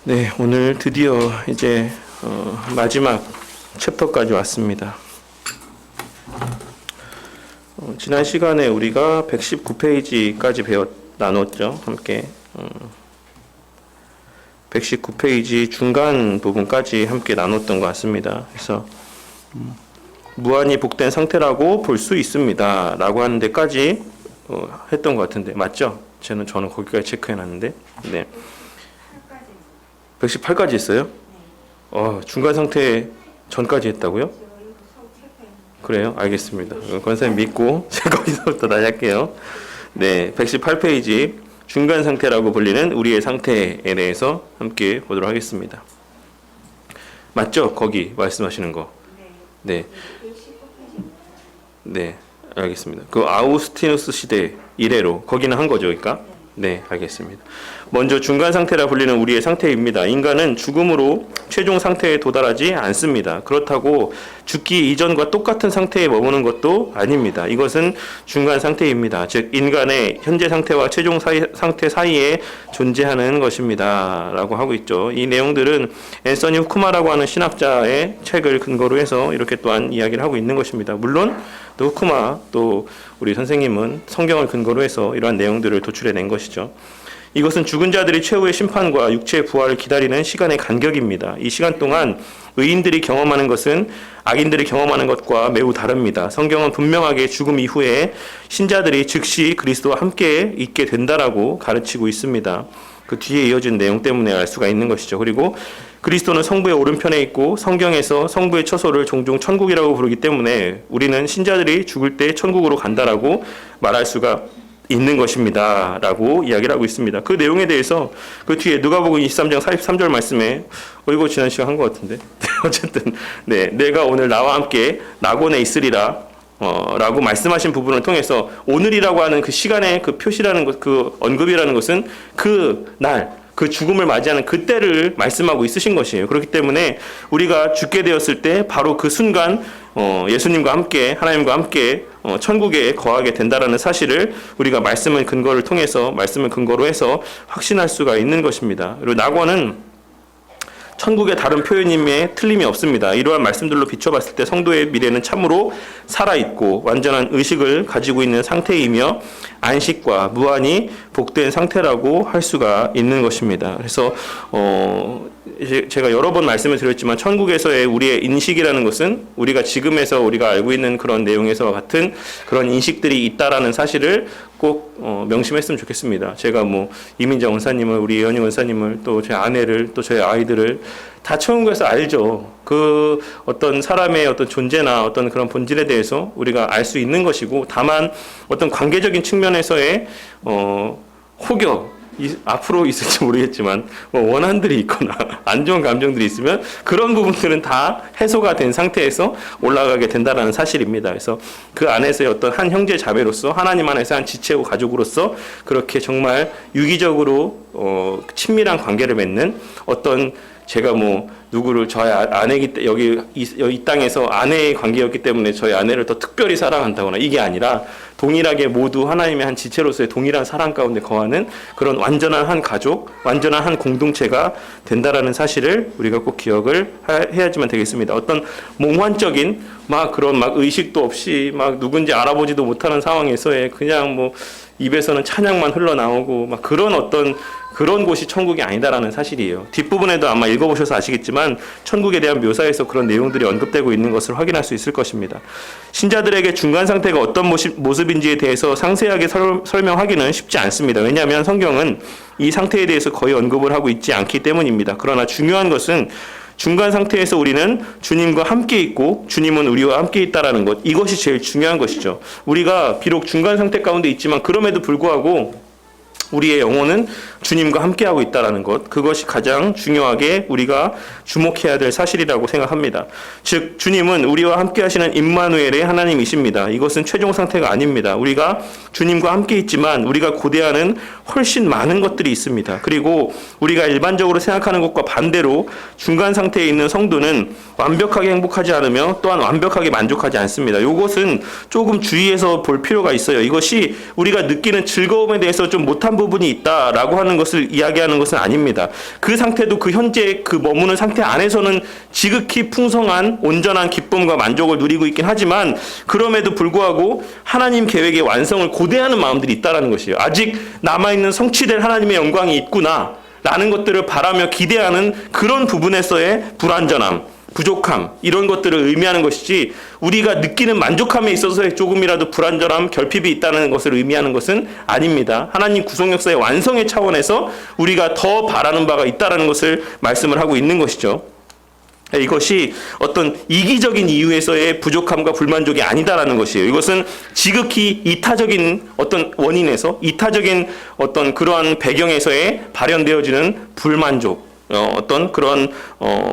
네, 오늘 드디어 이제 마지막 챕터까지 왔습니다. 지난 시간에 우리가 119페이지까지 나눴죠. 함께 119페이지 중간 부분까지 함께 나눴던 것 같습니다. 그래서 무한히 복된 상태라고 볼 수 있습니다. 라고 하는 데까지 했던 것 같은데 맞죠? 저는 거기까지 체크해놨는데 네. 118까지 했어요? 중간 상태 전까지 했다고요? 그래요? 알겠습니다. 권사님 믿고 제가 거기서부터 다시 할게요. 네, 118페이지 중간 상태라고 불리는 우리의 상태에 대해서 함께 보도록 하겠습니다. 맞죠? 거기 말씀하시는 거. 네. 네, 알겠습니다. 그 아우구스티누스 시대 이래로 거기는 한 거죠, 그러니까? 네, 알겠습니다. 먼저 중간 상태라 불리는 우리의 상태입니다. 인간은 죽음으로 최종 상태에 도달하지 않습니다. 그렇다고 죽기 이전과 똑같은 상태에 머무는 것도 아닙니다. 이것은 중간 상태입니다. 즉 인간의 현재 상태와 최종 상태 사이에 존재하는 것입니다. 라고 하고 있죠. 이 내용들은 앤서니 후쿠마라고 하는 신학자의 책을 근거로 해서 이렇게 또한 이야기를 하고 있는 것입니다. 물론 또 후쿠마 또 우리 선생님은 성경을 근거로 해서 이러한 내용들을 도출해낸 것이죠. 이것은 죽은 자들이 최후의 심판과 육체의 부활을 기다리는 시간의 간격입니다. 이 시간 동안 의인들이 경험하는 것은 악인들이 경험하는 것과 매우 다릅니다. 성경은 분명하게 죽음 이후에 신자들이 즉시 그리스도와 함께 있게 된다라고 가르치고 있습니다. 그 뒤에 이어진 내용 때문에 알 수가 있는 것이죠. 그리고 그리스도는 성부의 오른편에 있고 성경에서 성부의 처소를 종종 천국이라고 부르기 때문에 우리는 신자들이 죽을 때 천국으로 간다라고 말할 수가 있는 것입니다. 라고 이야기를 하고 있습니다. 그 내용에 대해서 그 뒤에 누가복음 23장 43절 말씀에 이거 지난 시간 한 것 같은데 어쨌든 네, 내가 오늘 나와 함께 낙원에 있으리라 라고 말씀하신 부분을 통해서 오늘이라고 하는 그 시간의 그 표시라는 것, 그 언급이라는 것은 그 날, 그 죽음을 맞이하는 그때를 말씀하고 있으신 것이에요. 그렇기 때문에 우리가 죽게 되었을 때 바로 그 순간 예수님과 함께 하나님과 함께 천국에 거하게 된다라는 사실을 우리가 말씀을 근거로 해서 확신할 수가 있는 것입니다. 그리고 낙원은 천국의 다른 표현임에 틀림이 없습니다. 이러한 말씀들로 비춰봤을 때 성도의 미래는 참으로 살아있고 완전한 의식을 가지고 있는 상태이며 안식과 무한히 복된 상태라고 할 수가 있는 것입니다. 그래서 제가 여러 번 말씀을 드렸지만 천국에서의 우리의 인식이라는 것은 우리가 지금에서 우리가 알고 있는 그런 내용에서와 같은 그런 인식들이 있다라는 사실을 꼭 명심했으면 좋겠습니다. 제가 이민정 원사님을, 우리 연희 원사님을, 또 제 아내를, 또 저희 아이들을 다 천국에서 알죠. 그 어떤 사람의 어떤 존재나 어떤 그런 본질에 대해서 우리가 알 수 있는 것이고, 다만 어떤 관계적인 측면에서의 혹여 앞으로 있을지 모르겠지만 원한들이 있거나 안 좋은 감정들이 있으면 그런 부분들은 다 해소가 된 상태에서 올라가게 된다는 사실입니다. 그래서 그 안에서의 어떤 한 형제 자매로서 하나님 안에서 한 지체고 가족으로서 그렇게 정말 유기적으로 친밀한 관계를 맺는 어떤 제가 누구를 저희 아내기 때 여기 이 땅에서 아내의 관계였기 때문에 저희 아내를 더 특별히 사랑한다거나 이게 아니라 동일하게 모두 하나님의 한 지체로서의 동일한 사랑 가운데 거하는 그런 완전한 한 가족, 완전한 한 공동체가 된다라는 사실을 우리가 꼭 기억을 해야지만 되겠습니다. 어떤 몽환적인 그런 의식도 없이 누군지 알아보지도 못하는 상황에서의 그냥 입에서는 찬양만 흘러나오고 그런 곳이 천국이 아니다라는 사실이에요. 뒷부분에도 아마 읽어보셔서 아시겠지만 천국에 대한 묘사에서 그런 내용들이 언급되고 있는 것을 확인할 수 있을 것입니다. 신자들에게 중간 상태가 어떤 모습인지에 대해서 상세하게 설명하기는 쉽지 않습니다. 왜냐하면 성경은 이 상태에 대해서 거의 언급을 하고 있지 않기 때문입니다. 그러나 중요한 것은 중간 상태에서 우리는 주님과 함께 있고 주님은 우리와 함께 있다라는 것, 이것이 제일 중요한 것이죠. 우리가 비록 중간 상태 가운데 있지만 그럼에도 불구하고 우리의 영혼은 주님과 함께하고 있다는 것, 그것이 가장 중요하게 우리가 주목해야 될 사실이라고 생각합니다. 즉 주님은 우리와 함께 하시는 임마누엘의 하나님이십니다. 이것은 최종 상태가 아닙니다. 우리가 주님과 함께 있지만 우리가 고대하는 훨씬 많은 것들이 있습니다. 그리고 우리가 일반적으로 생각하는 것과 반대로 중간 상태에 있는 성도는 완벽하게 행복하지 않으며 또한 완벽하게 만족하지 않습니다. 이것은 조금 주의해서 볼 필요가 있어요. 이것이 우리가 느끼는 즐거움에 대해서 좀 못한 부족한 부분이 있다라고 하는 것을 이야기하는 것은 아닙니다. 그 상태도 그 현재 그 머무는 상태 안에서는 지극히 풍성한 온전한 기쁨과 만족을 누리고 있긴 하지만 그럼에도 불구하고 하나님 계획의 완성을 고대하는 마음들이 있다라는 것이에요. 아직 남아있는 성취될 하나님의 영광이 있구나 라는 것들을 바라며 기대하는 그런 부분에서의 불완전함, 부족함 이런 것들을 의미하는 것이지 우리가 느끼는 만족함에 있어서의 조금이라도 불완전함, 결핍이 있다는 것을 의미하는 것은 아닙니다. 하나님 구속 역사의 완성의 차원에서 우리가 더 바라는 바가 있다는 것을 말씀을 하고 있는 것이죠. 이것이 어떤 이기적인 이유에서의 부족함과 불만족이 아니다라는 것이에요. 이것은 지극히 이타적인 어떤 원인에서 이타적인 어떤 그러한 배경에서의 발현되어지는 불만족, 어떤 그런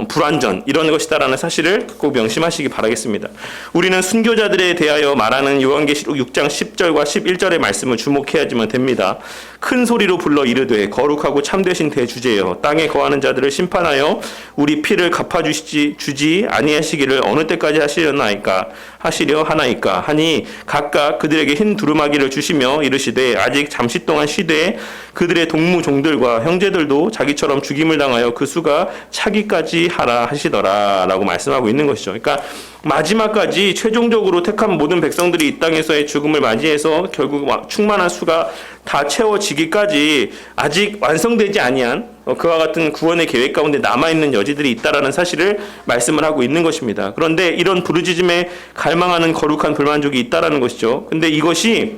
불완전 이런 것이다라는 사실을 꼭 명심하시기 바라겠습니다. 우리는 순교자들에 대하여 말하는 요한계시록 6장 10절과 11절의 말씀을 주목해야지만 됩니다. 큰 소리로 불러 이르되 거룩하고 참되신 대주제여 땅에 거하는 자들을 심판하여 우리 피를 갚아주지 아니하시기를 어느 때까지 하시려 하나이까 하니 각각 그들에게 흰 두루마기를 주시며 이르시되 아직 잠시 동안 쉬되 그들의 동무 종들과 형제들도 자기처럼 죽임을 당하여 그 수가 차기까지 하라 하시더라 라고 말씀하고 있는 것이죠. 그러니까 마지막까지 최종적으로 택한 모든 백성들이 이 땅에서의 죽음을 맞이해서 결국 충만한 수가 다 채워지기까지 아직 완성되지 아니한 그와 같은 구원의 계획 가운데 남아있는 여지들이 있다라는 사실을 말씀을 하고 있는 것입니다. 그런데 이런 부르짖음에 갈망하는 거룩한 불만족이 있다라는 것이죠. 근데 이것이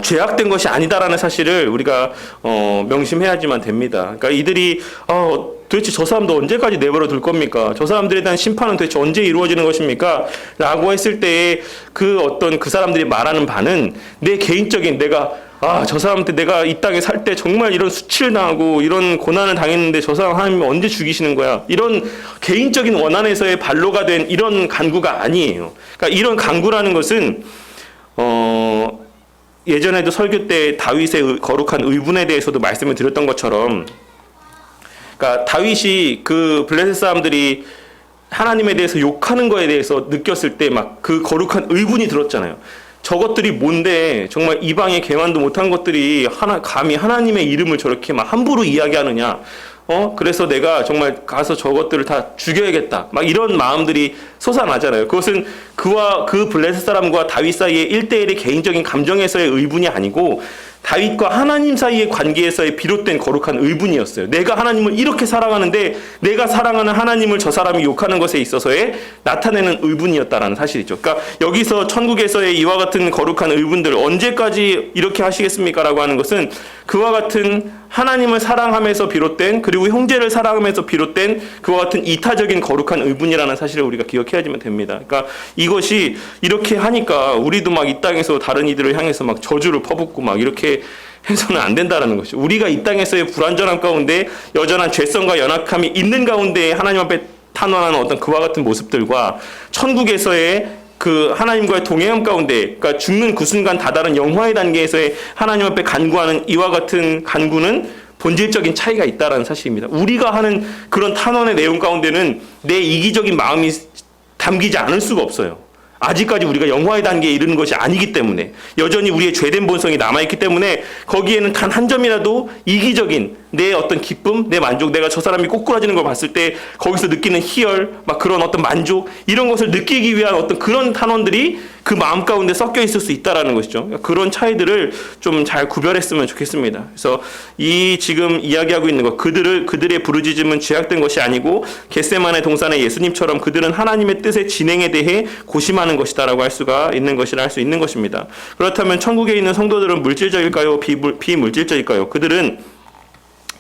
죄악된 것이 아니다라는 사실을 우리가 명심해야지만 됩니다. 그러니까 이들이 도대체 저 사람도 언제까지 내버려 둘 겁니까? 저 사람들에 대한 심판은 도대체 언제 이루어지는 것입니까? 라고 했을 때에 그 사람들이 말하는 바는 내 개인적인 저 사람한테 내가 이 땅에 살 때 정말 이런 수치를 당하고 이런 고난을 당했는데 저 사람 하나님이 언제 죽이시는 거야? 이런 개인적인 원한에서의 발로가 된 이런 간구가 아니에요. 그러니까 이런 간구라는 것은 예전에도 설교 때 다윗의 거룩한 의분에 대해서도 말씀을 드렸던 것처럼 그러니까 다윗이 그 블레셋 사람들이 하나님에 대해서 욕하는 거에 대해서 느꼈을 때 막 그 거룩한 의분이 들었잖아요. 저것들이 뭔데 정말 이방의 개만도 못한 것들이 감히 하나님의 이름을 저렇게 막 함부로 이야기하느냐. 그래서 내가 정말 가서 저것들을 다 죽여야겠다. 막 이런 마음들이 솟아나잖아요. 그것은 그와 그 블레셋 사람과 다윗 사이의 1대1의 개인적인 감정에서의 의분이 아니고 다윗과 하나님 사이의 관계에서의 비롯된 거룩한 의분이었어요. 내가 하나님을 이렇게 사랑하는데 내가 사랑하는 하나님을 저 사람이 욕하는 것에 있어서의 나타내는 의분이었다라는 사실이죠. 그러니까 여기서 천국에서의 이와 같은 거룩한 의분들 언제까지 이렇게 하시겠습니까? 라고 하는 것은 그와 같은 하나님을 사랑함에서 비롯된 그리고 형제를 사랑함에서 비롯된 그와 같은 이타적인 거룩한 의분이라는 사실을 우리가 기억해야지만 됩니다. 그러니까 이것이 이렇게 하니까 우리도 막 이 땅에서 다른 이들을 향해서 막 저주를 퍼붓고 막 이렇게 해서는 안 된다는 것이죠. 우리가 이 땅에서의 불완전함 가운데 여전한 죄성과 연약함이 있는 가운데 하나님 앞에 탄원하는 어떤 그와 같은 모습들과 천국에서의 그 하나님과의 동행함 가운데, 그러니까 죽는 그 순간 다다른 영화의 단계에서의 하나님 앞에 간구하는 이와 같은 간구는 본질적인 차이가 있다는 사실입니다. 우리가 하는 그런 탄원의 내용 가운데는 내 이기적인 마음이 담기지 않을 수가 없어요. 아직까지 우리가 영화의 단계에 이르는 것이 아니기 때문에 여전히 우리의 죄된 본성이 남아있기 때문에 거기에는 단 한 점이라도 이기적인 내 어떤 기쁨, 내 만족, 내가 저 사람이 꼬꾸라지는 걸 봤을 때 거기서 느끼는 희열, 막 그런 어떤 만족 이런 것을 느끼기 위한 어떤 그런 탄원들이 그 마음 가운데 섞여 있을 수 있다라는 것이죠. 그런 차이들을 좀 잘 구별했으면 좋겠습니다. 그래서 이 지금 이야기하고 있는 것, 그들의 부르짖음은 죄악된 것이 아니고 겟세마네 동산의 예수님처럼 그들은 하나님의 뜻의 진행에 대해 고심하는 것이다라고 할 수가 있는 것이라 할 수 있는 것입니다. 그렇다면 천국에 있는 성도들은 물질적일까요? 비물질적일까요?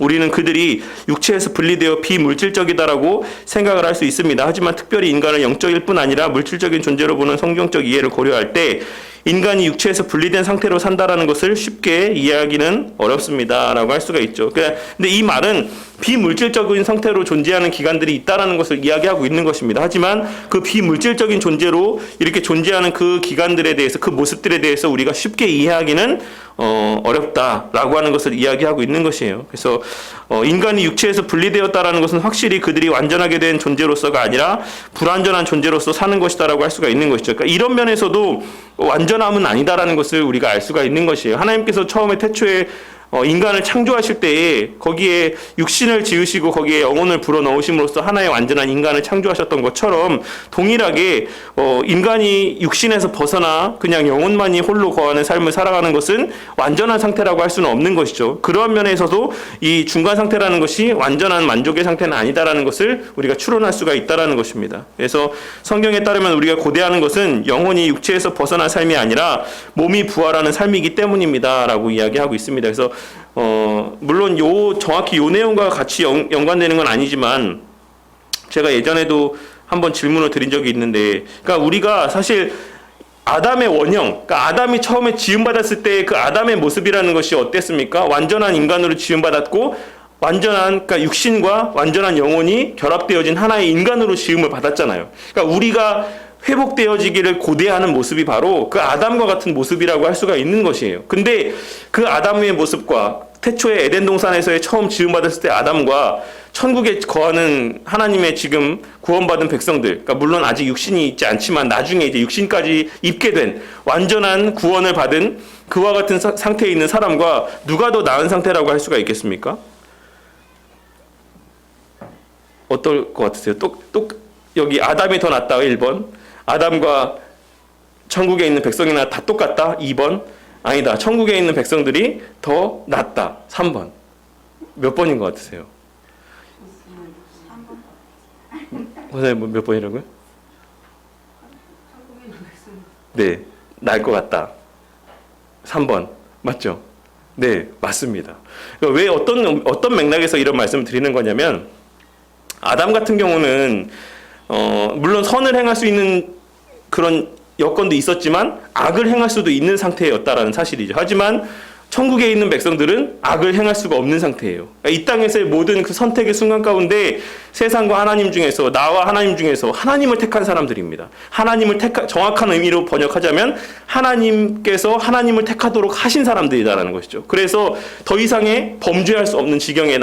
우리는 그들이 육체에서 분리되어 비물질적이다라고 생각을 할 수 있습니다. 하지만 특별히 인간을 영적일 뿐 아니라 물질적인 존재로 보는 성경적 이해를 고려할 때 인간이 육체에서 분리된 상태로 산다라는 것을 쉽게 이해하기는 어렵습니다라고 할 수가 있죠. 근데 이 말은 비물질적인 상태로 존재하는 기관들이 있다라는 것을 이야기하고 있는 것입니다. 하지만 그 비물질적인 존재로 이렇게 존재하는 그 기관들에 대해서, 그 모습들에 대해서 우리가 쉽게 이해하기는 어렵다라고 하는 것을 이야기하고 있는 것이에요. 그래서 인간이 육체에서 분리되었다라는 것은 확실히 그들이 완전하게 된 존재로서가 아니라 불완전한 존재로서 사는 것이다라고 할 수가 있는 것이죠. 그러니까 이런 면에서도 완전함은 아니다라는 것을 우리가 알 수가 있는 것이에요. 하나님께서 처음에 태초에 인간을 창조하실 때에 거기에 육신을 지으시고 거기에 영혼을 불어넣으심으로써 하나의 완전한 인간을 창조하셨던 것처럼 동일하게 인간이 육신에서 벗어나 그냥 영혼만이 홀로 거하는 삶을 살아가는 것은 완전한 상태라고 할 수는 없는 것이죠. 그러한 면에서도 이 중간 상태라는 것이 완전한 만족의 상태는 아니다라는 것을 우리가 추론할 수가 있다라는 것입니다. 그래서 성경에 따르면 우리가 고대하는 것은 영혼이 육체에서 벗어난 삶이 아니라 몸이 부활하는 삶이기 때문입니다라고 이야기하고 있습니다. 그래서 물론 정확히 요 내용과 같이 연관되는 건 아니지만 제가 예전에도 한번 질문을 드린 적이 있는데, 그러니까 우리가 사실 아담의 원형, 그러니까 아담이 처음에 지음받았을 때 그 아담의 모습이라는 것이 어땠습니까? 완전한 인간으로 지음받았고 완전한, 그러니까 육신과 완전한 영혼이 결합되어진 하나의 인간으로 지음을 받았잖아요. 그러니까 우리가 회복되어지기를 고대하는 모습이 바로 그 아담과 같은 모습이라고 할 수가 있는 것이에요. 근데 그 아담의 모습과 태초에 에덴 동산에서의 처음 지음받았을 때 아담과 천국에 거하는 하나님의 지금 구원받은 백성들, 그러니까 물론 아직 육신이 있지 않지만 나중에 이제 육신까지 입게 된 완전한 구원을 받은 그와 같은 상태에 있는 사람과 누가 더 나은 상태라고 할 수가 있겠습니까? 어떨 것 같으세요? 여기 아담이 더 낫다 1번, 아담과 천국에 있는 백성이나 다 똑같다 2번, 아니다 천국에 있는 백성들이 더 낫다 3번. 몇 번인 것 같으세요? 선생님 몇 번이라고요? 네, 나을 것 같다 3번 맞죠? 네, 맞습니다. 왜 어떤 맥락에서 이런 말씀을 드리는 거냐면, 아담 같은 경우는 물론 선을 행할 수 있는 그런 여건도 있었지만 악을 행할 수도 있는 상태였다라는 사실이죠. 하지만 천국에 있는 백성들은 악을 행할 수가 없는 상태예요. 이 땅에서의 모든 그 선택의 순간 가운데 세상과 하나님 중에서, 나와 하나님 중에서 하나님을 택한 사람들입니다. 하나님을 정확한 의미로 번역하자면 하나님께서 하나님을 택하도록 하신 사람들이다라는 것이죠. 그래서 더 이상의 범죄할 수 없는 지경에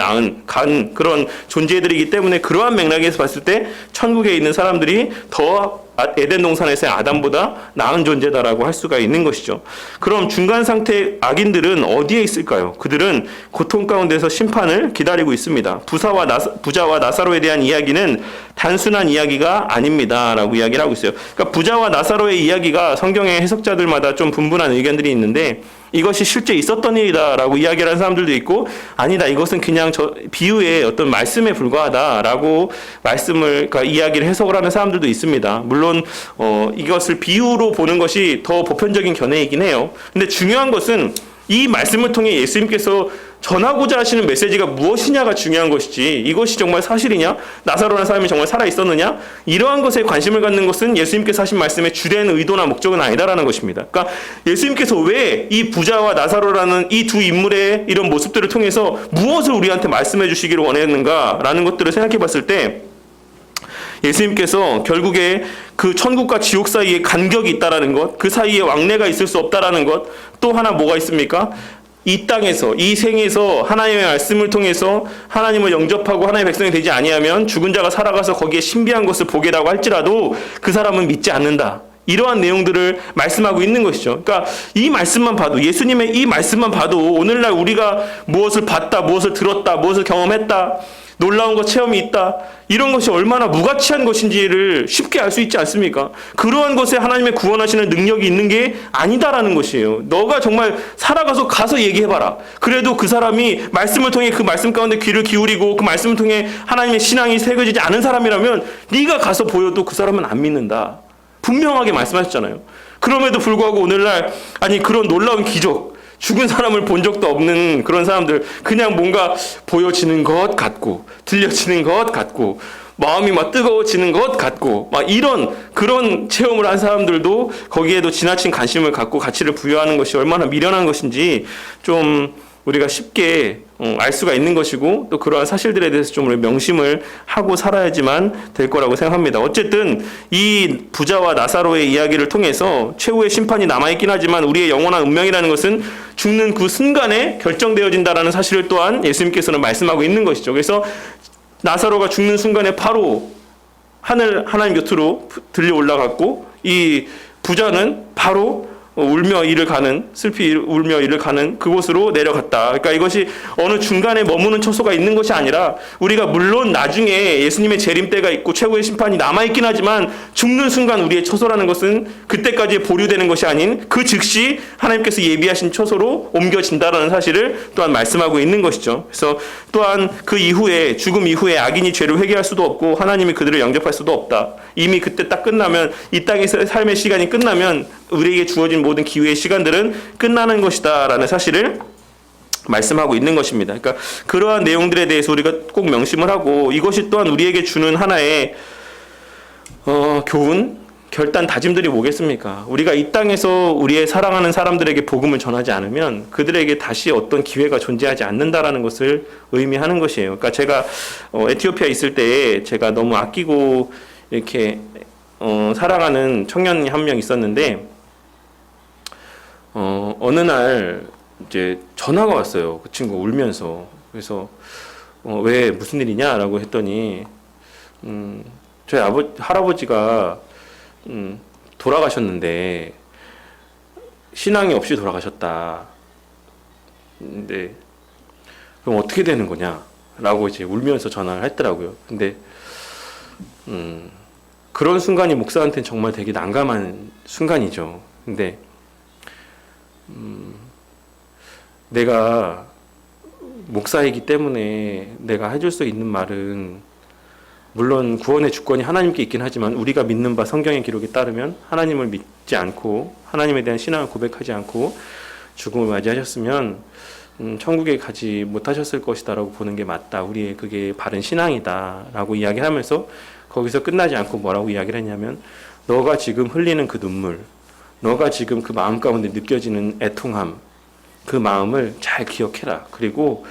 간 그런 존재들이기 때문에 그러한 맥락에서 봤을 때 천국에 있는 사람들이 더 에덴 동산에서의 아담보다 나은 존재다라고 할 수가 있는 것이죠. 그럼 중간 상태 악인들은 어디에 있을까요? 그들은 고통 가운데서 심판을 기다리고 있습니다. 부자와 나사로에 대한 이야기는 단순한 이야기가 아닙니다라고 이야기를 하고 있어요. 그러니까 부자와 나사로의 이야기가 성경의 해석자들마다 좀 분분한 의견들이 있는데, 이것이 실제 있었던 일이다라고 이야기를 하는 사람들도 있고, 아니다 이것은 그냥 비유의 어떤 말씀에 불과하다라고 그러니까 이야기를 해석을 하는 사람들도 있습니다. 물론 이것을 비유로 보는 것이 더 보편적인 견해이긴 해요. 근데 중요한 것은 이 말씀을 통해 예수님께서 전하고자 하시는 메시지가 무엇이냐가 중요한 것이지, 이것이 정말 사실이냐, 나사로라는 사람이 정말 살아있었느냐, 이러한 것에 관심을 갖는 것은 예수님께서 하신 말씀의 주된 의도나 목적은 아니다라는 것입니다. 그러니까 예수님께서 왜 이 부자와 나사로라는 이 두 인물의 이런 모습들을 통해서 무엇을 우리한테 말씀해 주시기를 원했는가라는 것들을 생각해 봤을 때, 예수님께서 결국에 그 천국과 지옥 사이에 간격이 있다라는 것, 그 사이에 왕래가 있을 수 없다라는 것, 또 하나 뭐가 있습니까? 이 땅에서, 이 생에서 하나님의 말씀을 통해서 하나님을 영접하고 하나님의 백성이 되지 아니하면 죽은 자가 살아가서 거기에 신비한 것을 보게라고 할지라도 그 사람은 믿지 않는다. 이러한 내용들을 말씀하고 있는 것이죠. 그러니까 이 말씀만 봐도, 예수님의 이 말씀만 봐도 오늘날 우리가 무엇을 봤다, 무엇을 들었다, 무엇을 경험했다, 놀라운 것 체험이 있다, 이런 것이 얼마나 무가치한 것인지를 쉽게 알 수 있지 않습니까? 그러한 것에 하나님의 구원하시는 능력이 있는 게 아니다라는 것이에요. 너가 정말 가서 얘기해봐라. 그래도 그 사람이 말씀을 통해 그 말씀 가운데 귀를 기울이고 그 말씀을 통해 하나님의 신앙이 새겨지지 않은 사람이라면 네가 가서 보여도 그 사람은 안 믿는다. 분명하게 말씀하셨잖아요. 그럼에도 불구하고 오늘날 그런 놀라운 기적, 죽은 사람을 본 적도 없는 그런 사람들, 그냥 뭔가 보여지는 것 같고 들려지는 것 같고 마음이 막 뜨거워지는 것 같고 막 그런 체험을 한 사람들도 거기에도 지나친 관심을 갖고 가치를 부여하는 것이 얼마나 미련한 것인지 좀 우리가 쉽게 알 수가 있는 것이고 또 그러한 사실들에 대해서 좀 명심을 하고 살아야지만 될 거라고 생각합니다. 어쨌든 이 부자와 나사로의 이야기를 통해서 최후의 심판이 남아있긴 하지만 우리의 영원한 운명이라는 것은 죽는 그 순간에 결정되어진다라는 사실을 또한 예수님께서는 말씀하고 있는 것이죠. 그래서 나사로가 죽는 순간에 바로 하나님 곁으로 들려 올라갔고 이 부자는 바로 울며 이를 가는 슬피 울며 이를 가는 그곳으로 내려갔다. 그러니까 이것이 어느 중간에 머무는 처소가 있는 것이 아니라 우리가 물론 나중에 예수님의 재림 때가 있고 최후의 심판이 남아 있긴 하지만 죽는 순간 우리의 처소라는 것은 그때까지 보류되는 것이 아닌 그 즉시 하나님께서 예비하신 처소로 옮겨진다라는 사실을 또한 말씀하고 있는 것이죠. 그래서 또한 그 이후에 죽음 이후에 악인이 죄를 회개할 수도 없고 하나님이 그들을 영접할 수도 없다. 이미 그때 딱 끝나면 이 땅에서 삶의 시간이 끝나면 우리에게 주어진 모든 기회의 시간들은 끝나는 것이다 라는 사실을 말씀하고 있는 것입니다. 그러니까 그러한 내용들에 대해서 우리가 꼭 명심을 하고 이것이 또한 우리에게 주는 하나의 교훈, 결단, 다짐들이 뭐겠습니까? 우리가 이 땅에서 우리의 사랑하는 사람들에게 복음을 전하지 않으면 그들에게 다시 어떤 기회가 존재하지 않는다라는 것을 의미하는 것이에요. 그러니까 제가 에티오피아 있을 때 제가 너무 아끼고 이렇게 사랑하는 청년이 한 명 있었는데 어느 날 이제 전화가 왔어요. 그 친구 울면서. 그래서 왜 무슨 일이냐라고 했더니 저희 할아버지가 돌아가셨는데 신앙이 없이 돌아가셨다. 근데 그럼 어떻게 되는 거냐라고 이제 울면서 전화를 했더라고요. 근데 그런 순간이 목사한테는 정말 되게 난감한 순간이죠. 근데 내가 목사이기 때문에 내가 해줄 수 있는 말은 물론 구원의 주권이 하나님께 있긴 하지만 우리가 믿는 바 성경의 기록에 따르면 하나님을 믿지 않고 하나님에 대한 신앙을 고백하지 않고 죽음을 맞이하셨으면 천국에 가지 못하셨을 것이다 라고 보는 게 맞다. 우리의 그게 바른 신앙이다 라고 이야기를 하면서 거기서 끝나지 않고 뭐라고 이야기를 했냐면 너가 지금 흘리는 그 눈물, 너가 지금 그 마음 가운데 느껴지는 애통함, 그 마음을 잘 기억해라. 그리고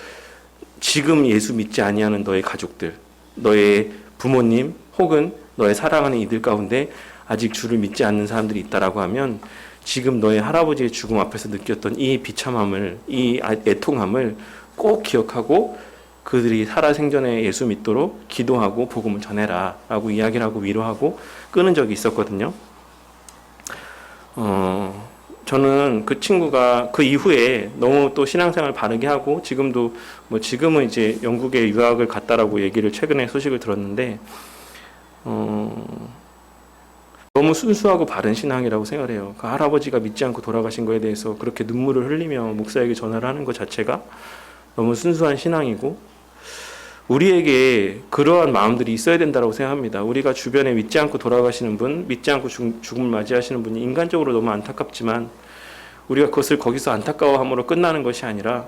지금 예수 믿지 아니하는 너의 가족들, 너의 부모님 혹은 너의 사랑하는 이들 가운데 아직 주를 믿지 않는 사람들이 있다라고 하면 지금 너의 할아버지의 죽음 앞에서 느꼈던 이 비참함을, 이 애통함을 꼭 기억하고 그들이 살아생전에 예수 믿도록 기도하고 복음을 전해라 라고 이야기를 하고 위로하고 끊은 적이 있었거든요. 저는 그 친구가 그 이후에 너무 또 신앙생활 바르게 하고 지금도 지금은 이제 영국에 유학을 갔다라고 얘기를 최근에 소식을 들었는데 너무 순수하고 바른 신앙이라고 생각을 해요. 그 할아버지가 믿지 않고 돌아가신 거에 대해서 그렇게 눈물을 흘리며 목사에게 전화를 하는 것 자체가 너무 순수한 신앙이고 우리에게 그러한 마음들이 있어야 된다고 생각합니다. 우리가 주변에 믿지 않고 돌아가시는 분, 믿지 않고 죽음을 맞이하시는 분이 인간적으로 너무 안타깝지만 우리가 그것을 거기서 안타까워함으로 끝나는 것이 아니라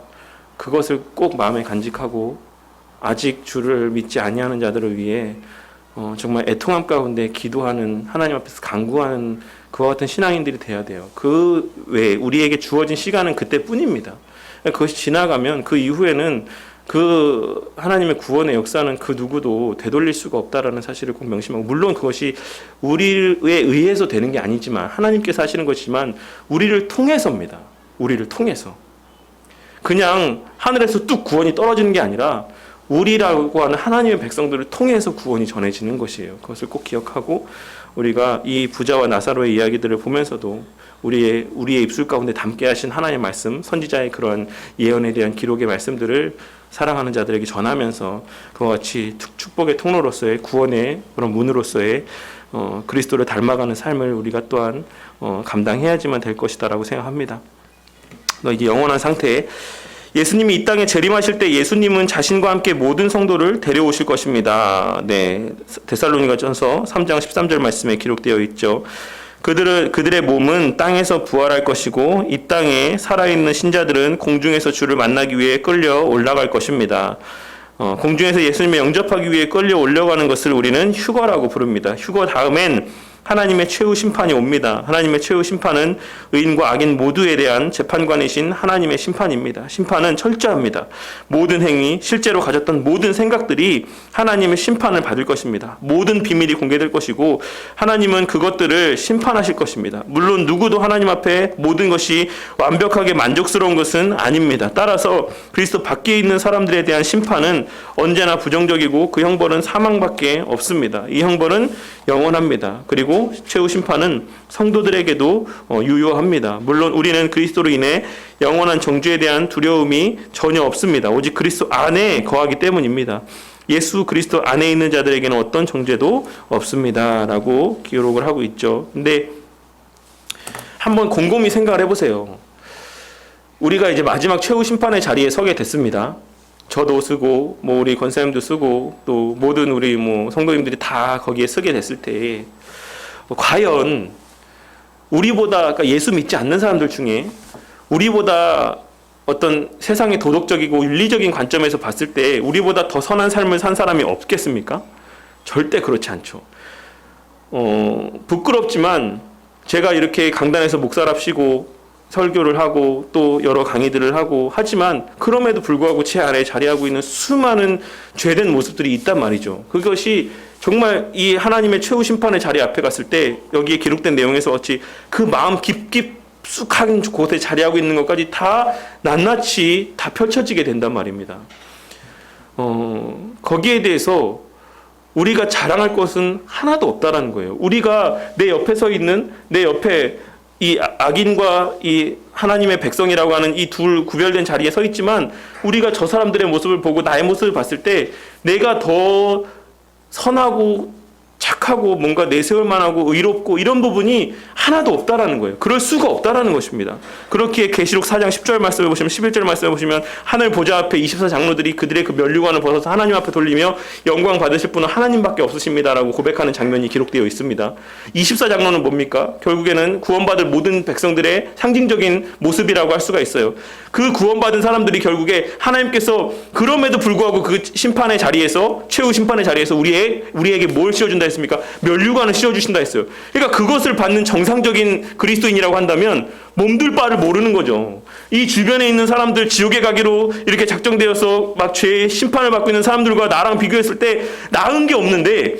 그것을 꼭 마음에 간직하고 아직 주를 믿지 아니하는 자들을 위해 정말 애통함 가운데 기도하는 하나님 앞에서 간구하는 그와 같은 신앙인들이 돼야 돼요. 그 외에 우리에게 주어진 시간은 그때뿐입니다. 그것이 지나가면 그 이후에는 그 하나님의 구원의 역사는 그 누구도 되돌릴 수가 없다라는 사실을 꼭 명심하고 물론 그것이 우리에 의해서 되는 게 아니지만 하나님께서 하시는 것이지만 우리를 통해서입니다. 우리를 통해서 그냥 하늘에서 뚝 구원이 떨어지는 게 아니라 우리라고 하는 하나님의 백성들을 통해서 구원이 전해지는 것이에요. 그것을 꼭 기억하고 우리가 이 부자와 나사로의 이야기들을 보면서도 우리의 입술 가운데 담게 하신 하나님의 말씀, 선지자의 그러한 예언에 대한 기록의 말씀들을 사랑하는 자들에게 전하면서 그와 같이 축복의 통로로서의 구원의 그런 문으로서의 그리스도를 닮아가는 삶을 우리가 또한 감당해야지만 될 것이다라고 생각합니다. 이제 영원한 상태에 예수님이 이 땅에 재림하실 때 예수님은 자신과 함께 모든 성도를 데려오실 것입니다. 네, 데살로니가전서 3장 13절 말씀에 기록되어 있죠. 그들의 몸은 땅에서 부활할 것이고 이 땅에 살아있는 신자들은 공중에서 주를 만나기 위해 끌려 올라갈 것입니다. 공중에서 예수님을 영접하기 위해 끌려 올라가는 것을 우리는 휴거라고 부릅니다. 휴거 다음엔 하나님의 최후 심판이 옵니다. 하나님의 최후 심판은 의인과 악인 모두에 대한 재판관이신 하나님의 심판입니다. 심판은 철저합니다. 모든 행위, 실제로 가졌던 모든 생각들이 하나님의 심판을 받을 것입니다. 모든 비밀이 공개될 것이고 하나님은 그것들을 심판하실 것입니다. 물론 누구도 하나님 앞에 모든 것이 완벽하게 만족스러운 것은 아닙니다. 따라서 그리스도 밖에 있는 사람들에 대한 심판은 언제나 부정적이고 그 형벌은 사망밖에 없습니다. 이 형벌은 영원합니다. 그리고 최후 심판은 성도들에게도 유효합니다. 물론 우리는 그리스도로 인해 영원한 정죄에 대한 두려움이 전혀 없습니다. 오직 그리스도 안에 거하기 때문입니다. 예수 그리스도 안에 있는 자들에게는 어떤 정죄도 없습니다. 라고 기록을 하고 있죠. 근데 한번 곰곰이 생각을 해보세요. 우리가 이제 마지막 최후 심판의 자리에 서게 됐습니다. 저도 쓰고 우리 권사님도 쓰고 또 모든 우리 성도님들이 다 거기에 서게 됐을 때 과연 우리보다 그러니까 예수 믿지 않는 사람들 중에 우리보다 어떤 세상의 도덕적이고 윤리적인 관점에서 봤을 때 우리보다 더 선한 삶을 산 사람이 없겠습니까? 절대 그렇지 않죠. 부끄럽지만 제가 이렇게 강단에서 목사랍시고 설교를 하고 또 여러 강의들을 하고 하지만 그럼에도 불구하고 제 아래에 자리하고 있는 수많은 죄된 모습들이 있단 말이죠. 그것이 정말 이 하나님의 최후 심판의 자리 앞에 갔을 때 여기에 기록된 내용에서 어찌 그 마음 깊숙한 곳에 자리하고 있는 것까지 다 낱낱이 다 펼쳐지게 된단 말입니다. 거기에 대해서 우리가 자랑할 것은 하나도 없다라는 거예요. 우리가 내 옆에 서 있는 내 옆에 이 악인과 이 하나님의 백성이라고 하는 이 둘 구별된 자리에 서 있지만 우리가 저 사람들의 모습을 보고 나의 모습을 봤을 때 내가 더 선하고 착하고 뭔가 내세울 만하고 의롭고 이런 부분이 하나도 없다라는 거예요. 그럴 수가 없다라는 것입니다. 그렇기에 계시록 4장 10절 말씀을 보시면 11절 말씀을 보시면 하늘 보좌 앞에 24장로들이 그들의 그 면류관을 벗어서 하나님 앞에 돌리며 영광 받으실 분은 하나님밖에 없으십니다라고 고백하는 장면이 기록되어 있습니다. 24장로는 뭡니까? 결국에는 구원받을 모든 백성들의 상징적인 모습이라고 할 수가 있어요. 그 구원받은 사람들이 결국에 하나님께서 그럼에도 불구하고 그 심판의 자리에서 최후 심판의 자리에서 우리에게 뭘 씌워준다 했습니까? 면류관을 씌워주신다 했어요. 그러니까 그것을 받는 정상적인 그리스도인이라고 한다면 몸둘 바를 모르는 거죠. 이 주변에 있는 사람들 지옥에 가기로 이렇게 작정되어서 막 죄의 심판을 받고 있는 사람들과 나랑 비교했을 때 나은 게 없는데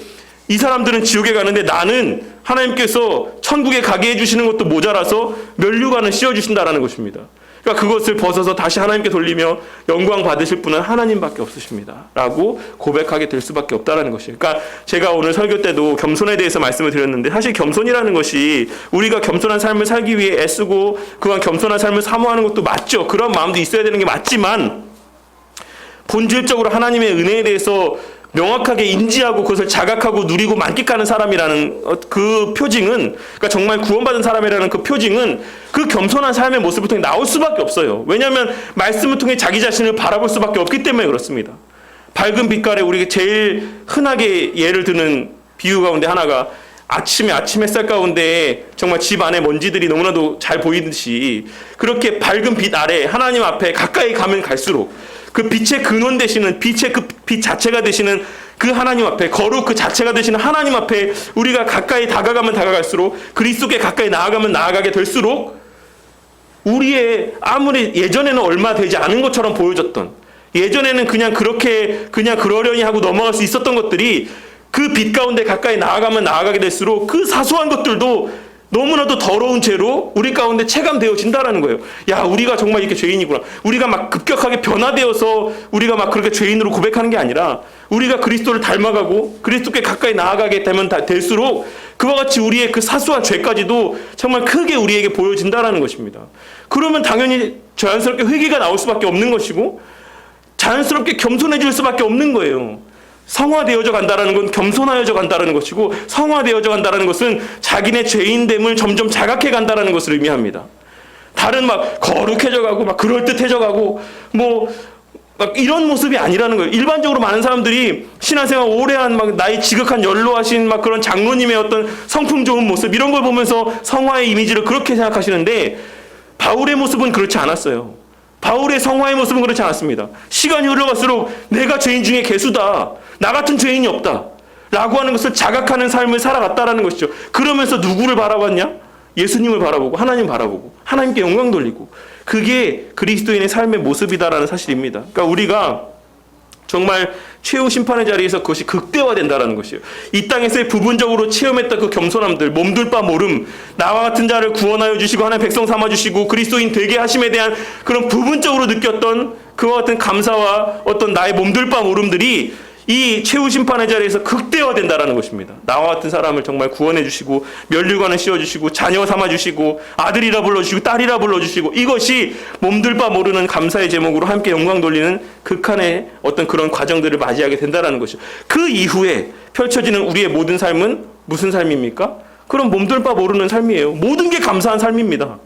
이 사람들은 지옥에 가는데 나는 하나님께서 천국에 가게 해주시는 것도 모자라서 면류관을 씌워주신다라는 것입니다. 그러니까 그것을 벗어서 다시 하나님께 돌리며 영광 받으실 분은 하나님밖에 없으십니다. 라고 고백하게 될 수밖에 없다는 것이에요. 그러니까 제가 오늘 설교 때도 겸손에 대해서 말씀을 드렸는데 사실 겸손이라는 것이 우리가 겸손한 삶을 살기 위해 애쓰고 그간 겸손한 삶을 사모하는 것도 맞죠. 그런 마음도 있어야 되는 게 맞지만 본질적으로 하나님의 은혜에 대해서 명확하게 인지하고 그것을 자각하고 누리고 만끽하는 사람이라는 그 표징은 그러니까 정말 구원받은 사람이라는 그 표징은 그 겸손한 삶의 모습을 통해 나올 수밖에 없어요. 왜냐하면 말씀을 통해 자기 자신을 바라볼 수밖에 없기 때문에 그렇습니다. 밝은 빛깔에 우리가 제일 흔하게 예를 드는 비유 가운데 하나가 아침 햇살 가운데 정말 집 안에 먼지들이 너무나도 잘 보이듯이 그렇게 밝은 빛 아래 하나님 앞에 가까이 가면 갈수록 그 빛의 근원 되시는 빛의 그 빛 자체가 되시는 그 하나님 앞에 거룩 그 자체가 되시는 하나님 앞에 우리가 가까이 다가가면 다가갈수록 그리스도께 가까이 나아가면 나아가게 될수록 우리의 아무리 예전에는 얼마 되지 않은 것처럼 보여졌던 예전에는 그냥 그러려니 하고 넘어갈 수 있었던 것들이 그 빛 가운데 가까이 나아가면 나아가게 될수록 그 사소한 것들도 너무나도 더러운 죄로 우리 가운데 체감되어진다라는 거예요. 야, 우리가 정말 이렇게 죄인이구나. 우리가 막 급격하게 변화되어서 우리가 막 그렇게 죄인으로 고백하는 게 아니라 우리가 그리스도를 닮아가고 그리스도께 가까이 나아가게 되면 될수록 그와 같이 우리의 그 사소한 죄까지도 정말 크게 우리에게 보여진다라는 것입니다. 그러면 당연히 자연스럽게 회개가 나올 수밖에 없는 것이고 자연스럽게 겸손해질 수밖에 없는 거예요. 성화되어져 간다는 건 겸손하여져 간다는 것이고 성화되어져 간다는 것은 자기네 죄인됨을 점점 자각해 간다는 것을 의미합니다. 다른 막 거룩해져 가고 막 그럴듯해져 가고 막 이런 모습이 아니라는 거예요. 일반적으로 많은 사람들이 신앙생활 오래 한 막 나이 지극한 연로하신 막 그런 장로님의 어떤 성품 좋은 모습 이런 걸 보면서 성화의 이미지를 그렇게 생각하시는데 바울의 모습은 그렇지 않았어요. 바울의 성화의 모습은 그렇지 않았습니다. 시간이 흘러갈수록 내가 죄인 중에 괴수다. 나 같은 죄인이 없다. 라고 하는 것을 자각하는 삶을 살아갔다라는 것이죠. 그러면서 누구를 바라봤냐? 예수님을 바라보고 하나님 바라보고 하나님께 영광 돌리고, 그게 그리스도인의 삶의 모습이다라는 사실입니다. 그러니까 우리가 정말 최후 심판의 자리에서 그것이 극대화된다라는 것이에요. 이 땅에서의 부분적으로 체험했던 그 겸손함들, 몸둘 바 모름, 나와 같은 자를 구원하여 주시고 하나님 백성 삼아 주시고 그리스도인 되게 하심에 대한 그런 부분적으로 느꼈던 그와 같은 감사와 어떤 나의 몸둘 바 모름들이 이 최후 심판의 자리에서 극대화된다라는 것입니다. 나와 같은 사람을 정말 구원해 주시고 면류관을 씌워 주시고 자녀 삼아 주시고 아들이라 불러 주시고 딸이라 불러 주시고, 이것이 몸둘 바 모르는 감사의 제목으로 함께 영광 돌리는 극한의 어떤 그런 과정들을 맞이하게 된다라는 것이죠. 그 이후에 펼쳐지는 우리의 모든 삶은 무슨 삶입니까? 그런 몸둘 바 모르는 삶이에요. 모든 게 감사한 삶입니다.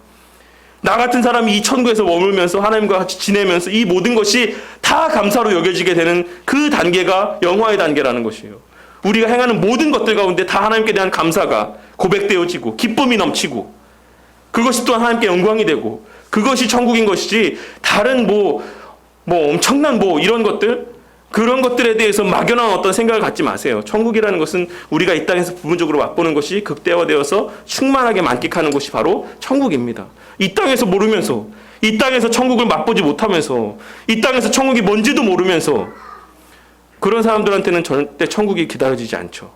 나 같은 사람이 이 천국에서 머물면서 하나님과 같이 지내면서 이 모든 것이 다 감사로 여겨지게 되는 그 단계가 영화의 단계라는 것이에요. 우리가 행하는 모든 것들 가운데 다 하나님께 대한 감사가 고백되어지고 기쁨이 넘치고, 그것이 또한 하나님께 영광이 되고, 그것이 천국인 것이지 다른 뭐 엄청난 이런 것들, 그런 것들에 대해서 막연한 어떤 생각을 갖지 마세요. 천국이라는 것은 우리가 이 땅에서 부분적으로 맛보는 것이 극대화되어서 충만하게 만끽하는 것이 바로 천국입니다. 이 땅에서 모르면서, 이 땅에서 천국을 맛보지 못하면서, 이 땅에서 천국이 뭔지도 모르면서, 그런 사람들한테는 절대 천국이 기다려지지 않죠.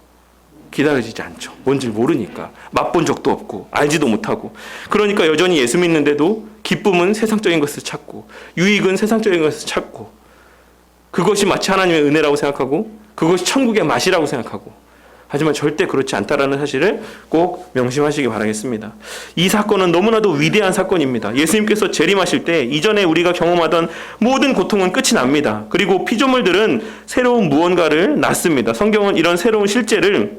기다려지지 않죠. 뭔지 모르니까. 맛본 적도 없고 알지도 못하고. 그러니까 여전히 예수 믿는데도 기쁨은 세상적인 것을 찾고 유익은 세상적인 것을 찾고, 그것이 마치 하나님의 은혜라고 생각하고 그것이 천국의 맛이라고 생각하고, 하지만 절대 그렇지 않다라는 사실을 꼭 명심하시기 바라겠습니다. 이 사건은 너무나도 위대한 사건입니다. 예수님께서 재림하실 때 이전에 우리가 경험하던 모든 고통은 끝이 납니다. 그리고 피조물들은 새로운 무언가를 낳습니다. 성경은 이런 새로운 실제를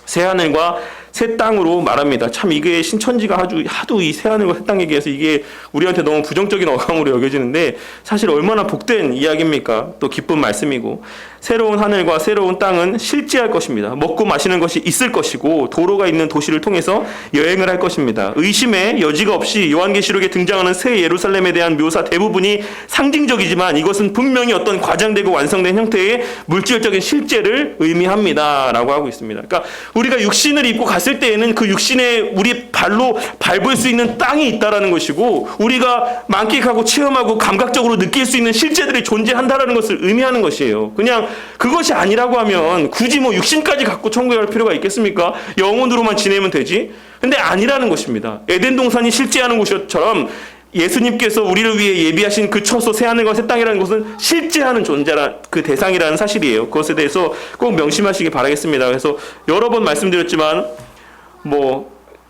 새하늘과 새 땅으로 말합니다. 참 이게 신천지가 하도 이 새하늘과 새 땅에 대해서 이게 우리한테 너무 부정적인 어감으로 여겨지는데, 사실 얼마나 복된 이야기입니까? 또 기쁜 말씀이고, 새로운 하늘과 새로운 땅은 실제할 것입니다. 먹고 마시는 것이 있을 것이고 도로가 있는 도시를 통해서 여행을 할 것입니다. 의심의 여지가 없이 요한계시록에 등장하는 새 예루살렘에 대한 묘사 대부분이 상징적이지만 이것은 분명히 어떤 과장되고 완성된 형태의 물질적인 실제를 의미합니다 라고 하고 있습니다. 그러니까 우리가 육신을 입고 갔을 때에는 그 육신에 우리 발로 밟을 수 있는 땅이 있다라는 것이고, 우리가 만끽하고 체험하고 감각적으로 느낄 수 있는 실제들이 존재한다라는 것을 의미하는 것이에요. 그냥 그것이 아니라고 하면 굳이 육신까지 갖고 천국에 갈 필요가 있겠습니까? 영혼으로만 지내면 되지. 근데 아니라는 것입니다. 에덴 동산이 실제하는 곳처럼 예수님께서 우리를 위해 예비하신 그 처소 새하늘과 새 땅이라는 것은 실제하는 존재라, 그 대상이라는 사실이에요. 그것에 대해서 꼭 명심하시기 바라겠습니다. 그래서 여러 번 말씀드렸지만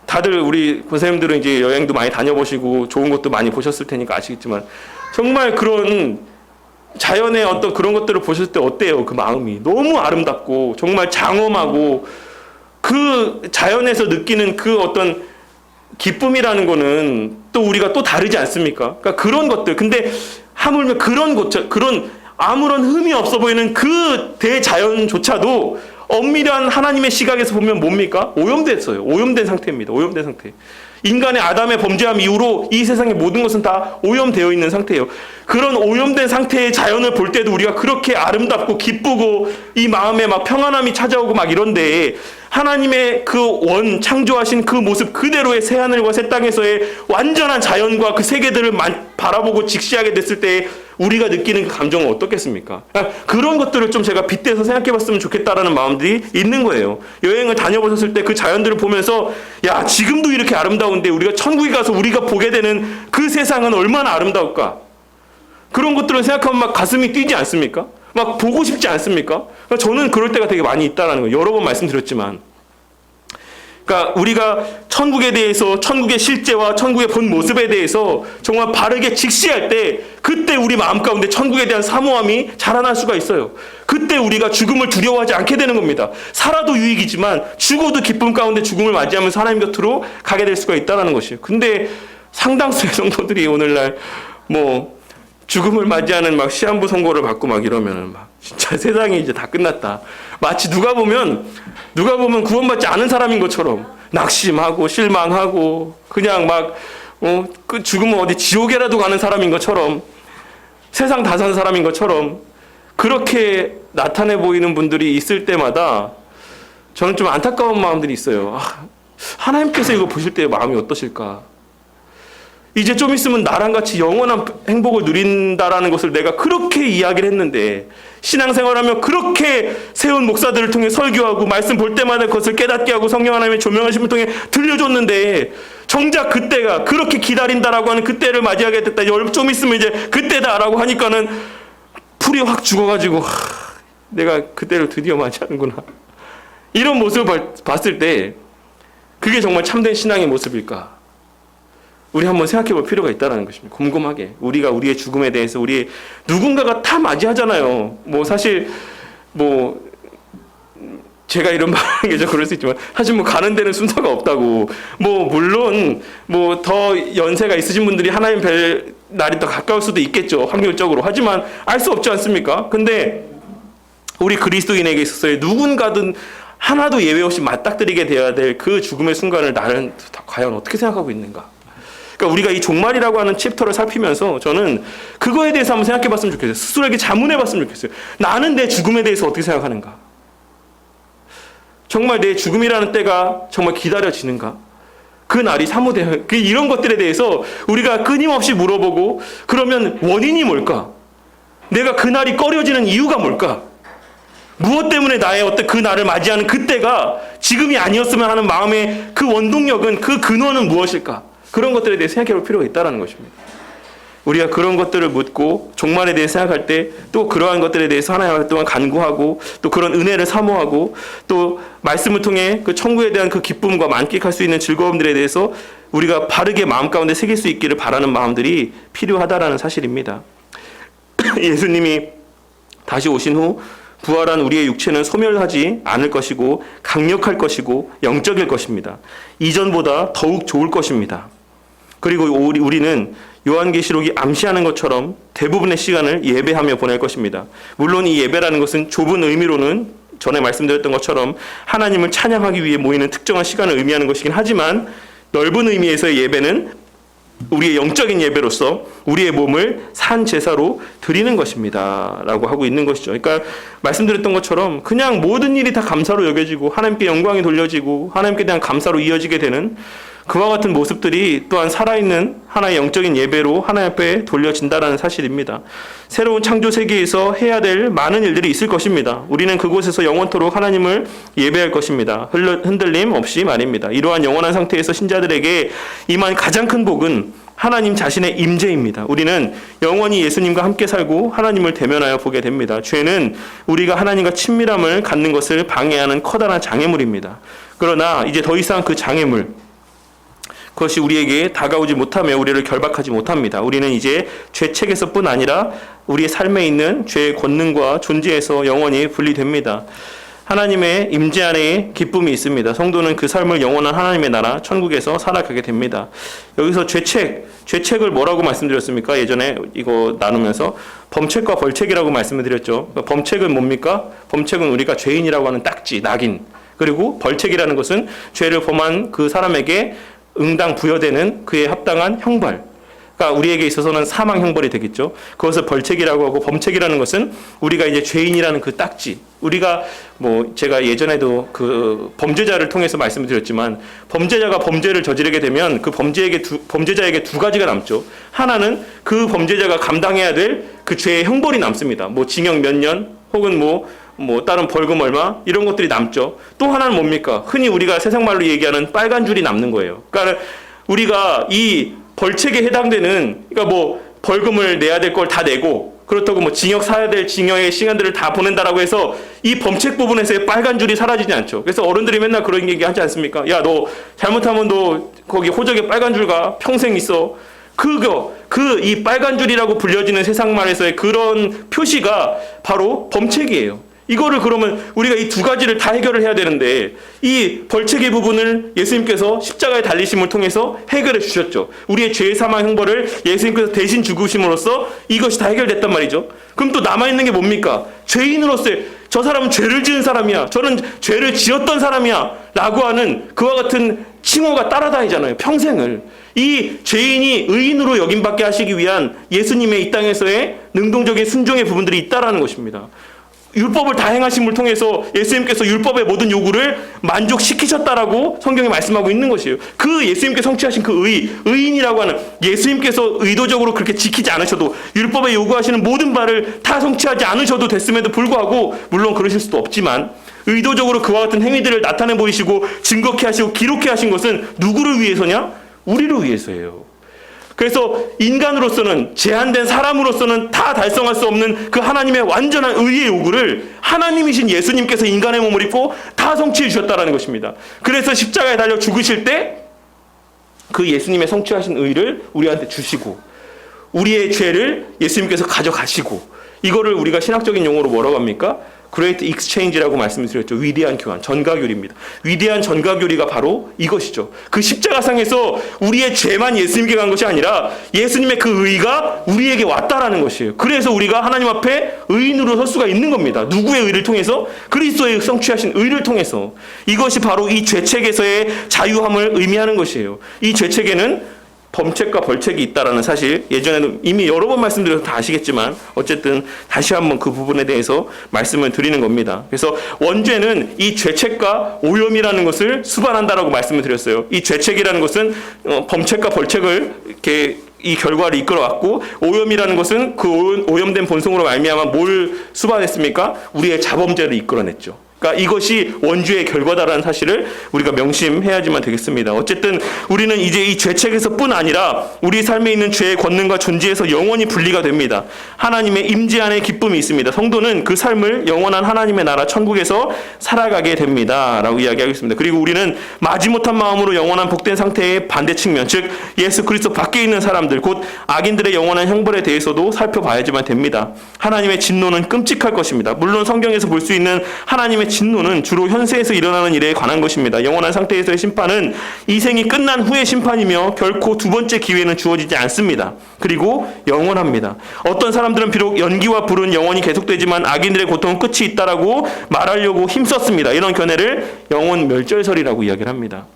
다들 우리 권사님들은 이제 여행도 많이 다녀보시고 좋은 것도 많이 보셨을 테니까 아시겠지만, 정말 그런 자연의 어떤 그런 것들을 보셨을 때 어때요? 그 마음이 너무 아름답고 정말 장엄하고, 그 자연에서 느끼는 그 어떤 기쁨이라는 거는 또 우리가 또 다르지 않습니까? 그러니까 그런 것들, 근데 하물며 그런 아무런 흠이 없어 보이는 그 대자연조차도 엄밀한 하나님의 시각에서 보면 뭡니까? 오염됐어요. 오염된 상태입니다. 오염된 상태. 인간의 아담의 범죄함 이후로 이 세상의 모든 것은 다 오염되어 있는 상태예요. 그런 오염된 상태의 자연을 볼 때도 우리가 그렇게 아름답고 기쁘고 이 마음에 평안함이 찾아오고 이런데, 하나님의 그 창조하신 그 모습 그대로의 새하늘과 새 땅에서의 완전한 자연과 그 세계들을 바라보고 직시하게 됐을 때 우리가 느끼는 그 감정은 어떻겠습니까? 그런 것들을 좀 제가 빗대서 생각해 봤으면 좋겠다라는 마음들이 있는 거예요. 여행을 다녀보셨을 때 그 자연들을 보면서, 야, 지금도 이렇게 아름다운데 우리가 천국에 가서 우리가 보게 되는 그 세상은 얼마나 아름다울까? 그런 것들을 생각하면 가슴이 뛰지 않습니까? 보고 싶지 않습니까? 저는 그럴 때가 되게 많이 있다라는 거예요. 여러 번 말씀드렸지만. 그러니까 우리가 천국에 대해서, 천국의 실제와 천국의 본 모습에 대해서 정말 바르게 직시할 때, 그때 우리 마음 가운데 천국에 대한 사모함이 자라날 수가 있어요. 그때 우리가 죽음을 두려워하지 않게 되는 겁니다. 살아도 유익이지만 죽어도 기쁨 가운데 죽음을 맞이하면서 하나님 곁으로 가게 될 수가 있다는 것이에요. 근데 상당수의 성도들이 오늘날 죽음을 맞이하는 시한부 선고를 받고 이러면은 진짜 세상이 이제 다 끝났다. 마치 누가 보면 구원받지 않은 사람인 것처럼 낙심하고 실망하고 그냥 그 죽으면 어디 지옥에라도 가는 사람인 것처럼, 세상 다 산 사람인 것처럼 그렇게 나타내 보이는 분들이 있을 때마다 저는 좀 안타까운 마음들이 있어요. 하나님께서 이거 보실 때 마음이 어떠실까? 이제 좀 있으면 나랑 같이 영원한 행복을 누린다라는 것을 내가 그렇게 이야기를 했는데, 신앙생활하며 그렇게 세운 목사들을 통해 설교하고 말씀 볼 때마다 그것을 깨닫게 하고 성령 하나님의 조명하심을 통해 들려줬는데, 정작 그때가 그렇게 기다린다라고 하는 그때를 맞이하게 됐다. 좀 있으면 이제 그때다라고 하니까는 풀이 확 죽어가지고 내가 그때를 드디어 맞이하는구나. 이런 모습을 봤을 때 그게 정말 참된 신앙의 모습일까? 우리 한번 생각해 볼 필요가 있다는 것입니다. 곰곰하게. 우리가 우리의 죽음에 대해서 우리 누군가가 다 맞이하잖아요. 뭐 사실 뭐 제가 이런 말하는 게 좀 그럴 수 있지만 사실 뭐 가는 데는 순서가 없다고. 뭐 물론 뭐 더 연세가 있으신 분들이 하나님 뵐 날이 더 가까울 수도 있겠죠. 확률적으로. 하지만 알 수 없지 않습니까? 근데 우리 그리스도인에게 있어서의 누군가든 하나도 예외 없이 맞닥뜨리게 되어야 될 그 죽음의 순간을 나는 과연 어떻게 생각하고 있는가? 그러니까 우리가 이 종말이라고 하는 챕터를 살피면서 저는 그거에 대해서 한번 생각해 봤으면 좋겠어요. 스스로에게 자문해 봤으면 좋겠어요. 나는 내 죽음에 대해서 어떻게 생각하는가? 정말 내 죽음이라는 때가 정말 기다려지는가? 그 날이 사무되는 이런 것들에 대해서 우리가 끊임없이 물어보고, 그러면 원인이 뭘까? 내가 그 날이 꺼려지는 이유가 뭘까? 무엇 때문에 나의 어떤 그 날을 맞이하는 그때가 지금이 아니었으면 하는 마음의 그 원동력은, 그 근원은 무엇일까? 그런 것들에 대해 생각해 볼 필요가 있다는 것입니다. 우리가 그런 것들을 묻고 종말에 대해 생각할 때 또 그러한 것들에 대해서 하나님 또한 간구하고, 또 그런 은혜를 사모하고, 또 말씀을 통해 그 천국에 대한 그 기쁨과 만끽할 수 있는 즐거움들에 대해서 우리가 바르게 마음 가운데 새길 수 있기를 바라는 마음들이 필요하다라는 사실입니다. 예수님이 다시 오신 후 부활한 우리의 육체는 소멸하지 않을 것이고 강력할 것이고 영적일 것입니다. 이전보다 더욱 좋을 것입니다. 그리고 우리는 요한계시록이 암시하는 것처럼 대부분의 시간을 예배하며 보낼 것입니다. 물론 이 예배라는 것은 좁은 의미로는 전에 말씀드렸던 것처럼 하나님을 찬양하기 위해 모이는 특정한 시간을 의미하는 것이긴 하지만, 넓은 의미에서의 예배는 우리의 영적인 예배로서 우리의 몸을 산 제사로 드리는 것입니다 라고 하고 있는 것이죠. 그러니까 말씀드렸던 것처럼 그냥 모든 일이 다 감사로 여겨지고 하나님께 영광이 돌려지고 하나님께 대한 감사로 이어지게 되는 그와 같은 모습들이 또한 살아있는 하나의 영적인 예배로 하나님 앞에 돌려진다는 사실입니다. 새로운 창조 세계에서 해야 될 많은 일들이 있을 것입니다. 우리는 그곳에서 영원토록 하나님을 예배할 것입니다. 흔들림 없이 말입니다. 이러한 영원한 상태에서 신자들에게 임한 가장 큰 복은 하나님 자신의 임재입니다. 우리는 영원히 예수님과 함께 살고 하나님을 대면하여 보게 됩니다. 죄는 우리가 하나님과 친밀함을 갖는 것을 방해하는 커다란 장애물입니다. 그러나 이제 더 이상 그 장애물, 그것이 우리에게 다가오지 못하며 우리를 결박하지 못합니다. 우리는 이제 죄책에서뿐 아니라 우리의 삶에 있는 죄의 권능과 존재에서 영원히 분리됩니다. 하나님의 임재 안에 기쁨이 있습니다. 성도는 그 삶을 영원한 하나님의 나라 천국에서 살아가게 됩니다. 여기서 죄책을 뭐라고 말씀드렸습니까? 예전에 이거 나누면서 범책과 벌책이라고 말씀을 드렸죠. 범책은 뭡니까? 범책은 우리가 죄인이라고 하는 딱지, 낙인. 그리고 벌책이라는 것은 죄를 범한 그 사람에게 응당 부여되는 그에 합당한 형벌. 그러니까 우리에게 있어서는 사망 형벌이 되겠죠. 그것을 벌책이라고 하고, 범책이라는 것은 우리가 이제 죄인이라는 그 딱지. 우리가 뭐 제가 예전에도 그 범죄자를 통해서 말씀을 드렸지만, 범죄자가 범죄를 저지르게 되면 그 범죄자에게 두 가지가 남죠. 하나는 그 범죄자가 감당해야 될 그 죄의 형벌이 남습니다. 뭐 징역 몇 년, 혹은 뭐 다른 벌금 얼마, 이런 것들이 남죠. 또 하나는 뭡니까? 흔히 우리가 세상 말로 얘기하는 빨간 줄이 남는 거예요. 그러니까 우리가 이 벌책에 해당되는, 그러니까 뭐 벌금을 내야 될 걸 다 내고, 그렇다고 뭐 징역 사야 될 징역의 시간들을 다 보낸다라고 해서 이 범책 부분에서의 빨간 줄이 사라지지 않죠. 그래서 어른들이 맨날 그런 얘기 하지 않습니까? 야, 너 잘못하면 너 거기 호적에 빨간 줄 가, 평생 있어. 이 빨간 줄이라고 불려지는 세상 말에서의 그런 표시가 바로 범책이에요. 이거를 그러면 우리가 이 두 가지를 다 해결을 해야 되는데, 이 벌책의 부분을 예수님께서 십자가의 달리심을 통해서 해결해 주셨죠. 우리의 죄 사망 형벌을 예수님께서 대신 죽으심으로써 이것이 다 해결됐단 말이죠. 그럼 또 남아있는 게 뭡니까? 죄인으로서의, 저 사람은 죄를 지은 사람이야, 저는 죄를 지었던 사람이야 라고 하는 그와 같은 칭호가 따라다니잖아요, 평생을. 이 죄인이 의인으로 여김받게 하시기 위한 예수님의 이 땅에서의 능동적인 순종의 부분들이 있다라는 것입니다. 율법을 다 행하심을 통해서 예수님께서 율법의 모든 요구를 만족시키셨다라고 성경이 말씀하고 있는 것이에요. 그 예수님께서 성취하신 그 의인이라고 하는, 예수님께서 의도적으로 그렇게 지키지 않으셔도 율법에 요구하시는 모든 바를 다 성취하지 않으셔도 됐음에도 불구하고, 물론 그러실 수도 없지만 의도적으로 그와 같은 행위들을 나타내 보이시고 증거케 하시고 기록케 하신 것은 누구를 위해서냐? 우리를 위해서예요. 그래서 인간으로서는, 제한된 사람으로서는 다 달성할 수 없는 그 하나님의 완전한 의의 요구를 하나님이신 예수님께서 인간의 몸을 입고 다 성취해 주셨다는 것입니다. 그래서 십자가에 달려 죽으실 때 그 예수님의 성취하신 의를 우리한테 주시고, 우리의 죄를 예수님께서 가져가시고, 이거를 우리가 신학적인 용어로 뭐라고 합니까? Great Exchange라고 말씀드렸죠. 위대한 교환, 전가교리입니다. 위대한 전가교리가 바로 이것이죠. 그 십자가상에서 우리의 죄만 예수님께 간 것이 아니라 예수님의 그 의가 우리에게 왔다라는 것이에요. 그래서 우리가 하나님 앞에 의인으로 설 수가 있는 겁니다. 누구의 의를 통해서? 그리스도의 성취하신 의를 통해서. 이것이 바로 이 죄책에서의 자유함을 의미하는 것이에요. 이 죄책에는 범책과 벌책이 있다라는 사실, 예전에도 이미 여러 번 말씀드려서 다 아시겠지만 어쨌든 다시 한번 그 부분에 대해서 말씀을 드리는 겁니다. 그래서 원죄는 이 죄책과 오염이라는 것을 수반한다라고 말씀을 드렸어요. 이 죄책이라는 것은 범책과 벌책을 이렇게 이 결과를 이끌어왔고, 오염이라는 것은 그 오염된 본성으로 말미암아 뭘 수반했습니까? 우리의 자범죄를 이끌어냈죠. 그러니까 이것이 원죄의 결과다라는 사실을 우리가 명심해야지만 되겠습니다. 어쨌든 우리는 이제 이 죄책에서뿐 아니라 우리 삶에 있는 죄의 권능과 존재에서 영원히 분리가 됩니다. 하나님의 임재 안에 기쁨이 있습니다. 성도는 그 삶을 영원한 하나님의 나라 천국에서 살아가게 됩니다 라고 이야기하겠습니다. 그리고 우리는 마지못한 마음으로 영원한 복된 상태의 반대 측면, 즉 예수 그리스도 밖에 있는 사람들, 곧 악인들의 영원한 형벌에 대해서도 살펴봐야지만 됩니다. 하나님의 진노는 끔찍할 것입니다. 물론 성경에서 볼 수 있는 하나님의 진노는 주로 현세에서 일어나는 일에 관한 것입니다. 영원한 상태에서의 심판은 이 생이 끝난 후의 심판이며 결코 두 번째 기회는 주어지지 않습니다. 그리고 영원합니다. 어떤 사람들은 비록 연기와 불은 영원히 계속되지만 악인들의 고통은 끝이 있다라고 말하려고 힘썼습니다. 이런 견해를 영원 멸절설이라고 이야기를 합니다.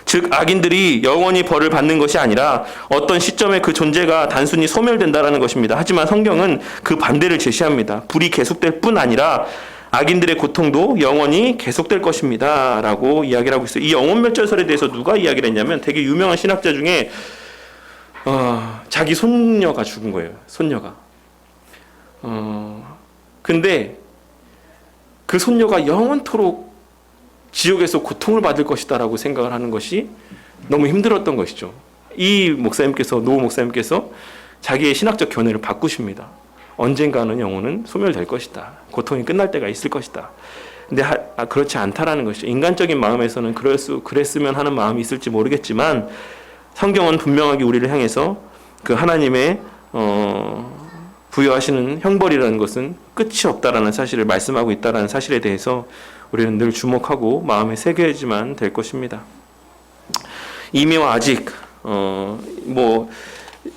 즉 악인들이 영원히 벌을 받는 것이 아니라 어떤 시점에 그 존재가 단순히 소멸된다라는 것입니다. 하지만 성경은 그 반대를 제시합니다. 불이 계속될 뿐 아니라 악인들의 고통도 영원히 계속될 것입니다 라고 이야기를 하고 있어요. 이 영원멸절설에 대해서 누가 이야기를 했냐면 되게 유명한 신학자 중에 자기 손녀가 죽은 거예요. 손녀가. 근데 그 손녀가 영원토록 지옥에서 고통을 받을 것이다 라고 생각을 하는 것이 너무 힘들었던 것이죠. 이 목사님께서, 노 목사님께서 자기의 신학적 견해를 바꾸십니다. 언젠가는 영혼은 소멸될 것이다. 고통이 끝날 때가 있을 것이다. 근데 그렇지 않다라는 것이죠. 인간적인 마음에서는 그랬으면 하는 마음이 있을지 모르겠지만 성경은 분명하게 우리를 향해서 그 하나님의 부여하시는 형벌이라는 것은 끝이 없다라는 사실을 말씀하고 있다라는 사실에 대해서 우리는 늘 주목하고 마음에 새겨야지만 될 것입니다. 이미와 아직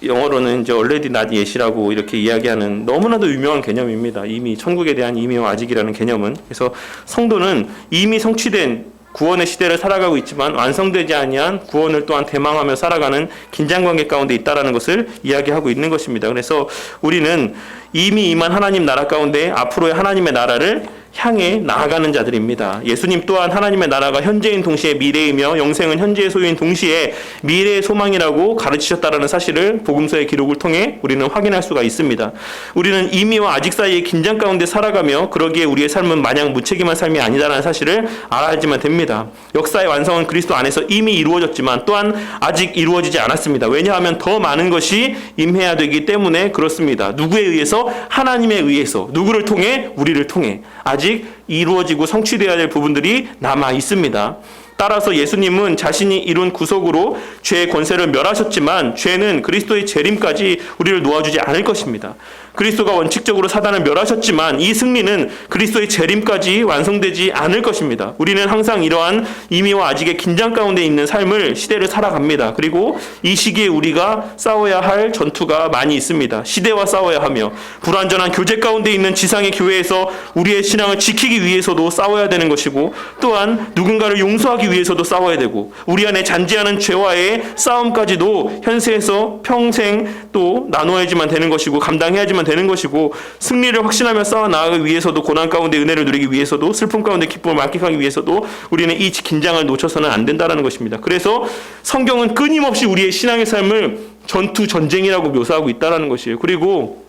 영어로는 이제 already not yet이라고 이렇게 이야기하는 너무나도 유명한 개념입니다. 이미 천국에 대한 이미와 아직이라는 개념은. 그래서 성도는 이미 성취된 구원의 시대를 살아가고 있지만 완성되지 아니한 구원을 또한 대망하며 살아가는 긴장관계 가운데 있다라는 것을 이야기하고 있는 것입니다. 그래서 우리는 이미 임한 하나님 나라 가운데 앞으로의 하나님의 나라를 향해 나아가는 자들입니다. 예수님 또한 하나님의 나라가 현재인 동시에 미래이며 영생은 현재의 소유인 동시에 미래의 소망이라고 가르치셨다라는 사실을 복음서의 기록을 통해 우리는 확인할 수가 있습니다. 우리는 이미와 아직 사이의 긴장 가운데 살아가며 그러기에 우리의 삶은 마냥 무책임한 삶이 아니다라는 사실을 알아야지만 됩니다. 역사의 완성은 그리스도 안에서 이미 이루어졌지만 또한 아직 이루어지지 않았습니다. 왜냐하면 더 많은 것이 임해야 되기 때문에 그렇습니다. 누구에 의해서? 하나님에 의해서. 누구를 통해? 우리를 통해. 아직 이루어지고 성취되어야 될 부분들이 남아 있습니다. 따라서 예수님은 자신이 이룬 구속으로 죄의 권세를 멸하셨지만 죄는 그리스도의 재림까지 우리를 놓아주지 않을 것입니다. 그리스도가 원칙적으로 사단을 멸하셨지만 이 승리는 그리스도의 재림까지 완성되지 않을 것입니다. 우리는 항상 이러한 이미와 아직의 긴장 가운데 있는 삶을, 시대를 살아갑니다. 그리고 이 시기에 우리가 싸워야 할 전투가 많이 있습니다. 시대와 싸워야 하며 불완전한 교제 가운데 있는 지상의 교회에서 우리의 신앙을 지키기 위해서도 싸워야 되는 것이고, 또한 누군가를 용서하기 구하기 위해서도 싸워야 되고 우리 안에 잔재하는 죄와의 싸움까지도 현세에서 평생 또 나눠야지만 되는 것이고 감당해야지만 되는 것이고 승리를 확신하며 싸워 나가기 위해서도 고난 가운데 은혜를 누리기 위해서도 슬픔 가운데 기쁨을 만끽하기 위해서도 우리는 이 긴장을 놓쳐서는 안 된다는 것입니다. 그래서 성경은 끊임없이 우리의 신앙의 삶을 전투 전쟁이라고 묘사하고 있다는 것이에요. 그리고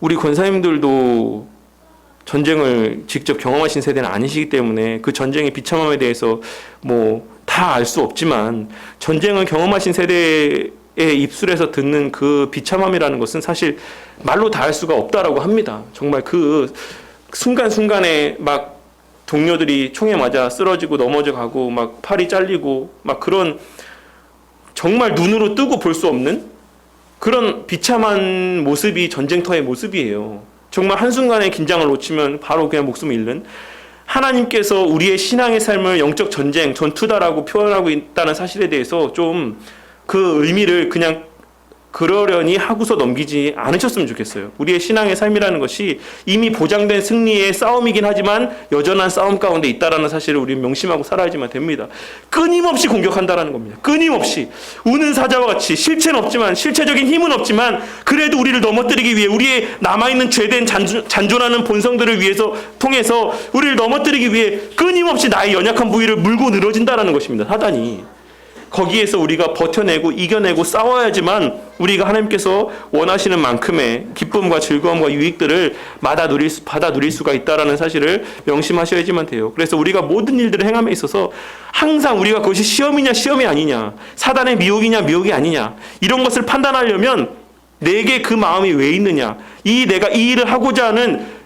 우리 권사님들도 전쟁을 직접 경험하신 세대는 아니시기 때문에 그 전쟁의 비참함에 대해서 뭐 다 알 수 없지만 전쟁을 경험하신 세대의 입술에서 듣는 그 비참함이라는 것은 사실 말로 다 할 수가 없다라고 합니다. 정말 그 순간순간에 막 동료들이 총에 맞아 쓰러지고 넘어져 가고 막 팔이 잘리고 막 그런 정말 눈으로 뜨고 볼 수 없는 그런 비참한 모습이 전쟁터의 모습이에요. 정말 한순간의 긴장을 놓치면 바로 그냥 목숨을 잃는 하나님께서 우리의 신앙의 삶을 영적 전쟁, 전투다라고 표현하고 있다는 사실에 대해서 좀 그 의미를 그냥 그러려니 하고서 넘기지 않으셨으면 좋겠어요. 우리의 신앙의 삶이라는 것이 이미 보장된 승리의 싸움이긴 하지만 여전한 싸움 가운데 있다라는 사실을 우리는 명심하고 살아야지만 됩니다. 끊임없이 공격한다라는 겁니다. 끊임없이 우는 사자와 같이 실체는 없지만 실체적인 힘은 없지만 그래도 우리를 넘어뜨리기 위해 우리의 남아있는 죄된 잔존하는 본성들을 위해서 통해서 우리를 넘어뜨리기 위해 끊임없이 나의 연약한 부위를 물고 늘어진다라는 것입니다. 사단이. 거기에서 우리가 버텨내고 이겨내고 싸워야지만 우리가 하나님께서 원하시는 만큼의 기쁨과 즐거움과 유익들을 받아 누릴 수가 있다는 사실을 명심하셔야지만 돼요. 그래서 우리가 모든 일들을 행함에 있어서 항상 우리가 그것이 시험이냐 시험이 아니냐, 사단의 미혹이냐 미혹이 아니냐, 이런 것을 판단하려면 내게 그 마음이 왜 있느냐, 내가 이 일을 하고자 하는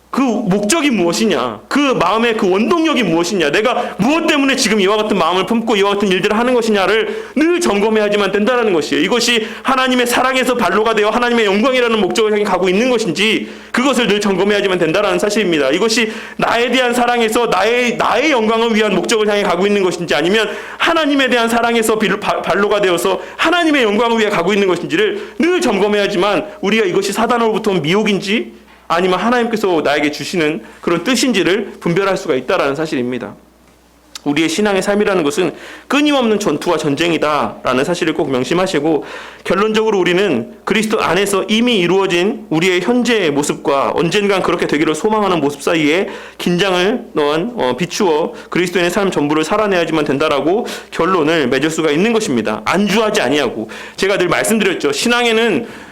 그 목적이 무엇이냐, 그 마음의 그 원동력이 무엇이냐, 내가 무엇 때문에 지금 이와 같은 마음을 품고 이와 같은 일들을 하는 것이냐를 늘 점검해야지만 된다는 것이에요. 이것이 하나님의 사랑에서 발로가 되어 하나님의 영광이라는 목적을 향해 가고 있는 것인지 그것을 늘 점검해야지만 된다는 사실입니다. 이것이 나에 대한 사랑에서 나의 영광을 위한 목적을 향해 가고 있는 것인지 아니면 하나님에 대한 사랑에서 발로가 되어서 하나님의 영광을 위해 가고 있는 것인지를 늘 점검해야지만 우리가 이것이 사단으로부터 온 미혹인지 아니면 하나님께서 나에게 주시는 그런 뜻인지를 분별할 수가 있다는 사실입니다. 우리의 신앙의 삶이라는 것은 끊임없는 전투와 전쟁이다라는 사실을 꼭 명심하시고, 결론적으로 우리는 그리스도 안에서 이미 이루어진 우리의 현재의 모습과 언젠간 그렇게 되기를 소망하는 모습 사이에 긴장을 비추어 그리스도인의 삶 전부를 살아내야지만 된다라고 결론을 맺을 수가 있는 것입니다. 안주하지 아니하고, 제가 늘 말씀드렸죠. 신앙에는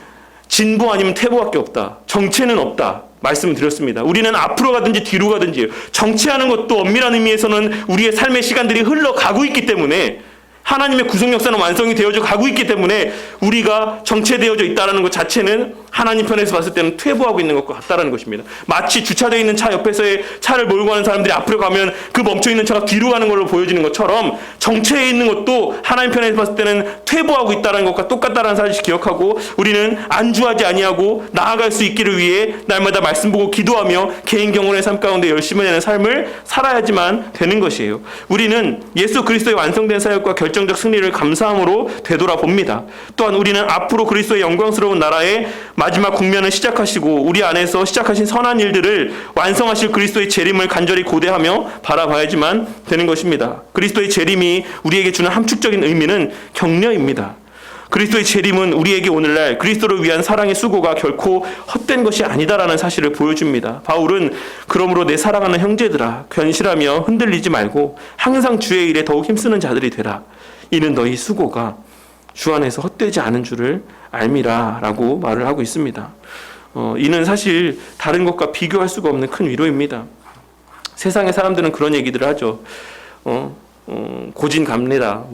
진보 아니면 퇴보밖에 없다. 정체는 없다. 말씀을 드렸습니다. 우리는 앞으로 가든지 뒤로 가든지 정체하는 것도 엄밀한 의미에서는 우리의 삶의 시간들이 흘러가고 있기 때문에, 하나님의 구속 역사는 완성이 되어져 가고 있기 때문에 우리가 정체되어져 있다는 것 자체는 하나님 편에서 봤을 때는 퇴보하고 있는 것과 같다는 것입니다. 마치 주차되어 있는 차 옆에서의 차를 몰고 가는 사람들이 앞으로 가면 그 멈춰있는 차가 뒤로 가는 걸로 보여지는 것처럼 정체에 있는 것도 하나님 편에서 봤을 때는 퇴보하고 있다는 것과 똑같다는 사실을 기억하고, 우리는 안주하지 아니하고 나아갈 수 있기를 위해 날마다 말씀 보고 기도하며 개인 경건의 삶 가운데 열심히 하는 삶을 살아야지만 되는 것이에요. 우리는 예수 그리스도의 완성된 사역과 결정적 승리를 감사함으로 되돌아봅니다. 또한 우리는 앞으로 그리스도의 영광스러운 나라의 마지막 국면을 시작하시고 우리 안에서 시작하신 선한 일들을 완성하실 그리스도의 재림을 간절히 고대하며 바라봐야지만 되는 것입니다. 그리스도의 재림이 우리에게 주는 함축적인 의미는 격려입니다. 그리스도의 재림은 우리에게 오늘날 그리스도를 위한 사랑의 수고가 결코 헛된 것이 아니다라는 사실을 보여줍니다. 바울은 그러므로 내 사랑하는 형제들아, 견실하며 흔들리지 말고 항상 주의 일에 더욱 힘쓰는 자들이 되라. 이는 너희 수고가 주 안에서 헛되지 않은 줄을 알미라 라고 말을 하고 있습니다. 이는 사실 다른 것과 비교할 수가 없는 큰 위로입니다. 세상의 사람들은 그런 얘기들을 하죠. 고진감래다.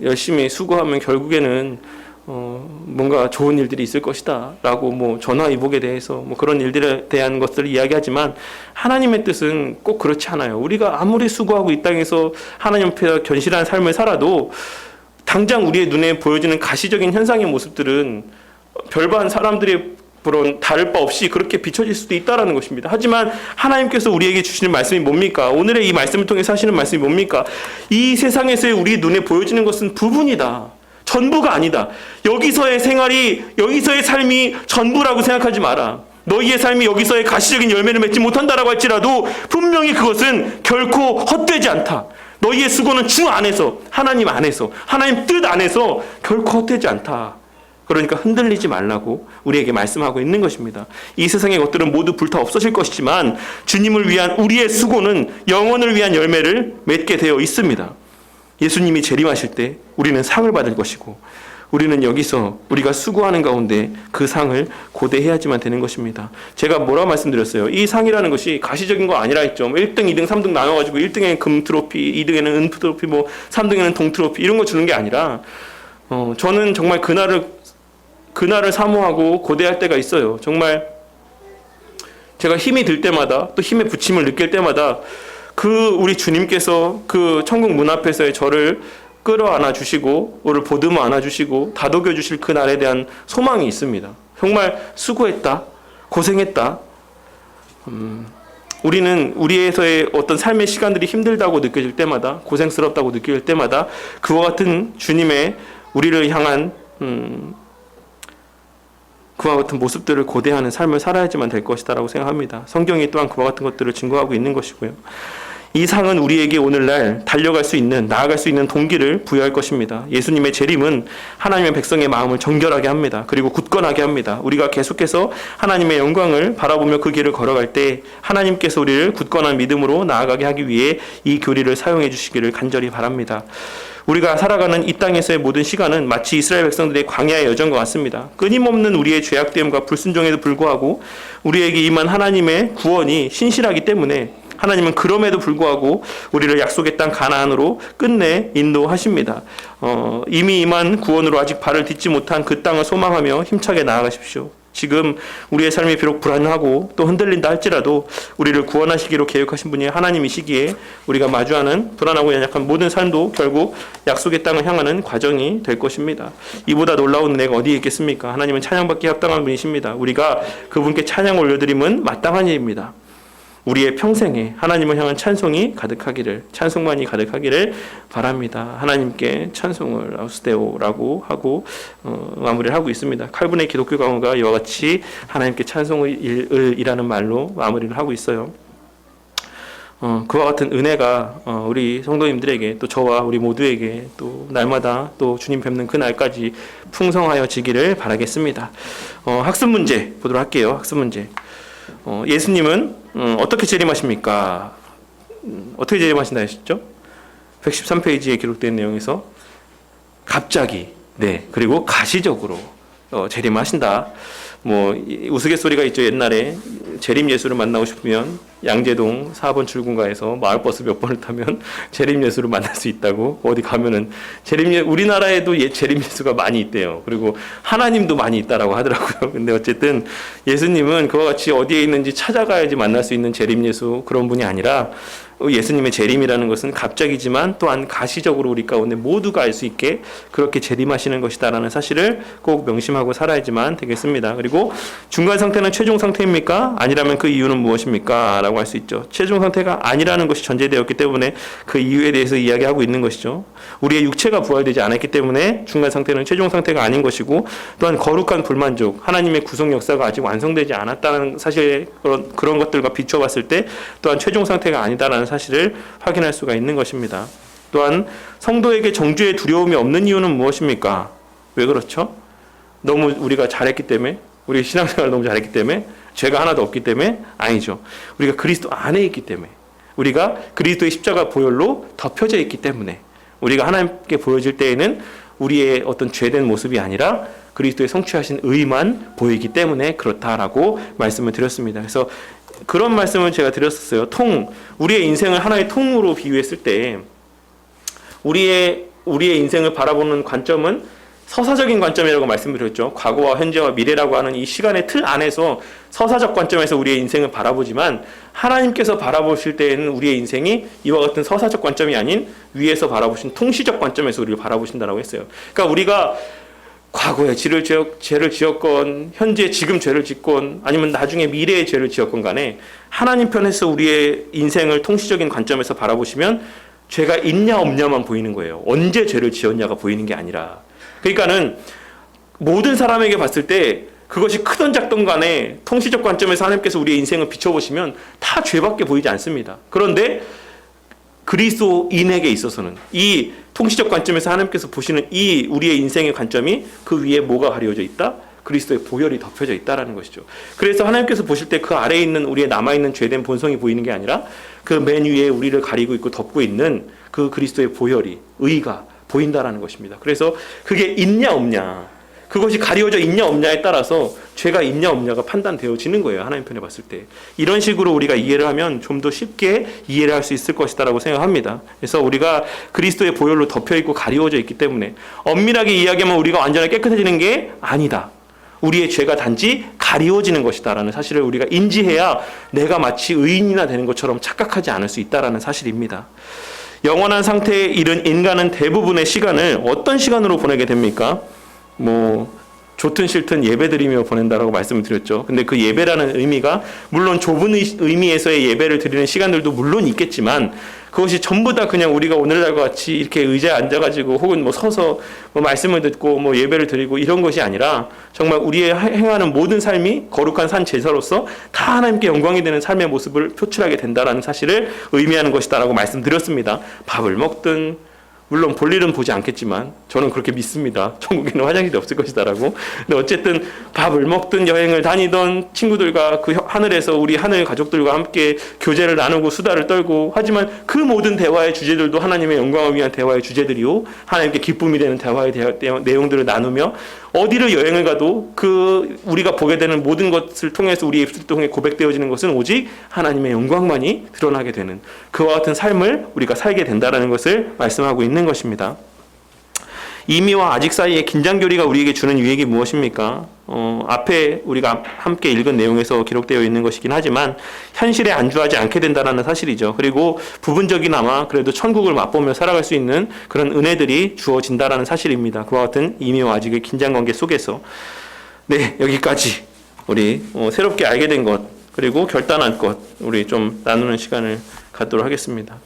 열심히 수고하면 결국에는 뭔가 좋은 일들이 있을 것이다 라고 전화위복에 대해서 그런 일들에 대한 것들을 이야기하지만, 하나님의 뜻은 꼭 그렇지 않아요. 우리가 아무리 수고하고 이 땅에서 하나님 앞에 견실한 삶을 살아도 당장 우리의 눈에 보여지는 가시적인 현상의 모습들은 별반 사람들의 그런 다를 바 없이 그렇게 비춰질 수도 있다는 것입니다. 하지만 하나님께서 우리에게 주시는 말씀이 뭡니까? 오늘의 이 말씀을 통해서 하시는 말씀이 뭡니까? 이 세상에서의 우리 눈에 보여지는 것은 부분이다. 전부가 아니다. 여기서의 생활이, 여기서의 삶이 전부라고 생각하지 마라. 너희의 삶이 여기서의 가시적인 열매를 맺지 못한다라고 할지라도 분명히 그것은 결코 헛되지 않다. 너희의 수고는 주 안에서, 하나님 안에서, 하나님 뜻 안에서 결코 헛되지 않다. 그러니까 흔들리지 말라고 우리에게 말씀하고 있는 것입니다. 이 세상의 것들은 모두 불타 없어질 것이지만 주님을 위한 우리의 수고는 영원을 위한 열매를 맺게 되어 있습니다. 예수님이 재림하실 때 우리는 상을 받을 것이고, 우리는 여기서 우리가 수고하는 가운데 그 상을 고대해야지만 되는 것입니다. 제가 뭐라고 말씀드렸어요? 이 상이라는 것이 가시적인 거 아니라 했죠. 1등, 2등, 3등 나눠가지고 1등에는 금 트로피, 2등에는 은 트로피, 3등에는 동 트로피 이런 거 주는 게 아니라, 저는 정말 그날을 사모하고 고대할 때가 있어요. 정말 제가 힘이 들 때마다, 또 힘의 부침을 느낄 때마다 우리 주님께서 그 천국 문 앞에서의 저를 끌어안아 주시고, 저를 보듬어 안아 주시고 다독여 주실 그 날에 대한 소망이 있습니다. 정말 수고했다, 고생했다. 우리는 우리에서의 어떤 삶의 시간들이 힘들다고 느껴질 때마다, 고생스럽다고 느낄 때마다 그와 같은 주님의 우리를 향한 그와 같은 모습들을 고대하는 삶을 살아야지만 될 것이다라고 생각합니다. 성경이 또한 그와 같은 것들을 증거하고 있는 것이고요. 이 상은 우리에게 오늘날 달려갈 수 있는, 나아갈 수 있는 동기를 부여할 것입니다. 예수님의 재림은 하나님의 백성의 마음을 정결하게 합니다. 그리고 굳건하게 합니다. 우리가 계속해서 하나님의 영광을 바라보며 그 길을 걸어갈 때 하나님께서 우리를 굳건한 믿음으로 나아가게 하기 위해 이 교리를 사용해 주시기를 간절히 바랍니다. 우리가 살아가는 이 땅에서의 모든 시간은 마치 이스라엘 백성들의 광야의 여정과 같습니다. 끊임없는 우리의 죄악됨과 불순종에도 불구하고 우리에게 임한 하나님의 구원이 신실하기 때문에 하나님은 그럼에도 불구하고 우리를 약속의 땅 가나안으로 끝내 인도하십니다. 이미 임한 구원으로 아직 발을 딛지 못한 그 땅을 소망하며 힘차게 나아가십시오. 지금 우리의 삶이 비록 불안하고 또 흔들린다 할지라도 우리를 구원하시기로 계획하신 분이 하나님이시기에 우리가 마주하는 불안하고 연약한 모든 삶도 결국 약속의 땅을 향하는 과정이 될 것입니다. 이보다 놀라운 은혜가 어디에 있겠습니까? 하나님은 찬양받기에 합당한 분이십니다. 우리가 그분께 찬양 올려드림은 마땅한 일입니다. 우리의 평생에 하나님을 향한 찬송이 가득하기를, 찬송만이 가득하기를 바랍니다. 하나님께 찬송을 아우스데오라고 하고 마무리를 하고 있습니다. 칼빈의 기독교 강호가 이와 같이 하나님께 찬송을 이라는 말로 마무리를 하고 있어요. 그와 같은 은혜가 우리 성도님들에게, 또 저와 우리 모두에게 또 날마다 또 주님 뵙는 그 날까지 풍성하여 지기를 바라겠습니다. 학습 문제 보도록 할게요. 학습 문제. 예수님은 어떻게 재림하십니까? 어떻게 재림하신다 하셨죠? 113페이지에 기록된 내용에서 갑자기, 그리고 가시적으로 재림하신다. 우스갯소리가 있죠. 옛날에 재림 예수를 만나고 싶으면 양재동 4번 출구가에서 마을버스 몇 번을 타면 재림 예수를 만날 수 있다고. 어디 가면은 우리나라에도 재림 예수가 많이 있대요. 그리고 하나님도 많이 있다라고 하더라고요. 근데 어쨌든 예수님은 그와 같이 어디에 있는지 찾아가야지 만날 수 있는 재림 예수, 그런 분이 아니라 예수님의 재림이라는 것은 갑자기지만 또한 가시적으로 우리 가운데 모두가 알 수 있게 그렇게 재림하시는 것이다라는 사실을 꼭 명심하고 살아야지만 되겠습니다. 그리고 중간 상태는 최종 상태입니까? 아니라면 그 이유는 무엇입니까? 라고 할 수 있죠. 최종 상태가 아니라는 것이 전제되었기 때문에 그 이유에 대해서 이야기하고 있는 것이죠. 우리의 육체가 부활되지 않았기 때문에 중간 상태는 최종 상태가 아닌 것이고, 또한 거룩한 불만족, 하나님의 구속 역사가 아직 완성되지 않았다는 사실, 그런 것들과 비춰봤을 때 또한 최종 상태가 아니다라는 사실을 확인할 수가 있는 것입니다. 또한 성도에게 정죄의 두려움이 없는 이유는 무엇입니까? 왜 그렇죠? 너무 우리가 잘했기 때문에, 우리 신앙생활을 너무 잘했기 때문에, 죄가 하나도 없기 때문에? 아니죠. 우리가 그리스도 안에 있기 때문에, 우리가 그리스도의 십자가 보혈로 덮여져 있기 때문에, 우리가 하나님께 보여질 때에는 우리의 어떤 죄된 모습이 아니라 그리스도의 성취하신 의만 보이기 때문에 그렇다라고 말씀을 드렸습니다. 그래서 그런 말씀을 제가 드렸었어요. 우리의 인생을 하나의 통으로 비유했을 때 우리의 인생을 바라보는 관점은 서사적인 관점이라고 말씀드렸죠. 과거와 현재와 미래라고 하는 이 시간의 틀 안에서 서사적 관점에서 우리의 인생을 바라보지만, 하나님께서 바라보실 때에는 우리의 인생이 이와 같은 서사적 관점이 아닌 위에서 바라보신 통시적 관점에서 우리를 바라보신다라고 했어요. 그러니까 우리가 과거에 죄를 지었건, 현재 지금 죄를 짓건, 아니면 나중에 미래에 죄를 지었건 간에 하나님 편에서 우리의 인생을 통시적인 관점에서 바라보시면 죄가 있냐 없냐만 보이는 거예요. 언제 죄를 지었냐가 보이는 게 아니라. 그러니까는 모든 사람에게 봤을 때 그것이 크든 작든 간에 통시적 관점에서 하나님께서 우리의 인생을 비춰보시면 다 죄밖에 보이지 않습니다. 그런데 그리스도인에게 있어서는 이 통치적 관점에서 하나님께서 보시는 이 우리의 인생의 관점이 그 위에 뭐가 가려져 있다? 그리스도의 보혈이 덮여져 있다라는 것이죠. 그래서 하나님께서 보실 때 그 아래에 있는 우리의 남아있는 죄된 본성이 보이는 게 아니라 그 맨 위에 우리를 가리고 있고 덮고 있는 그 그리스도의 보혈이, 의가 보인다라는 것입니다. 그래서 그게 있냐 없냐, 그것이 가려져 있냐 없냐에 따라서 죄가 있냐 없냐가 판단되어지는 거예요. 하나님 편에 봤을 때. 이런 식으로 우리가 이해를 하면 좀 더 쉽게 이해를 할 수 있을 것이다라고 생각합니다. 그래서 우리가 그리스도의 보혈로 덮여있고 가리워져 있기 때문에 엄밀하게 이야기하면 우리가 완전히 깨끗해지는 게 아니다. 우리의 죄가 단지 가리워지는 것이다라는 사실을 우리가 인지해야 내가 마치 의인이나 되는 것처럼 착각하지 않을 수 있다라는 사실입니다. 영원한 상태에 이른 인간은 대부분의 시간을 어떤 시간으로 보내게 됩니까? 좋든 싫든 예배드리며 보낸다라고 말씀을 드렸죠. 근데 그 예배라는 의미가 물론 좁은 의미에서의 예배를 드리는 시간들도 물론 있겠지만 그것이 전부 다 그냥 우리가 오늘날과 같이 이렇게 의자에 앉아가지고 혹은 서서 말씀을 듣고 예배를 드리고 이런 것이 아니라 정말 우리의 행하는 모든 삶이 거룩한 산 제사로서 다 하나님께 영광이 되는 삶의 모습을 표출하게 된다라는 사실을 의미하는 것이다라고 말씀드렸습니다. 밥을 먹든 물론 볼일은 보지 않겠지만 저는 그렇게 믿습니다. 천국에는 화장실이 없을 것이다라고. 근데 어쨌든 밥을 먹든 여행을 다니던 친구들과 그 하늘에서 우리 하늘 가족들과 함께 교제를 나누고 수다를 떨고, 하지만 그 모든 대화의 주제들도 하나님의 영광을 위한 대화의 주제들이요, 하나님께 기쁨이 되는 대화의 내용들을 나누며 어디를 여행을 가도 그 우리가 보게 되는 모든 것을 통해서 우리의 입술을 통해 고백되어지는 것은 오직 하나님의 영광만이 드러나게 되는 그와 같은 삶을 우리가 살게 된다는 것을 말씀하고 있는 것입니다. 이미와 아직 사이의 긴장교리가 우리에게 주는 유익이 무엇입니까? 앞에 우리가 함께 읽은 내용에서 기록되어 있는 것이긴 하지만 현실에 안주하지 않게 된다는 사실이죠. 그리고 부분적이나마 그래도 천국을 맛보며 살아갈 수 있는 그런 은혜들이 주어진다는 사실입니다. 그와 같은 이미와 아직의 긴장관계 속에서 여기까지 우리 새롭게 알게 된 것, 그리고 결단한 것, 우리 좀 나누는 시간을 갖도록 하겠습니다.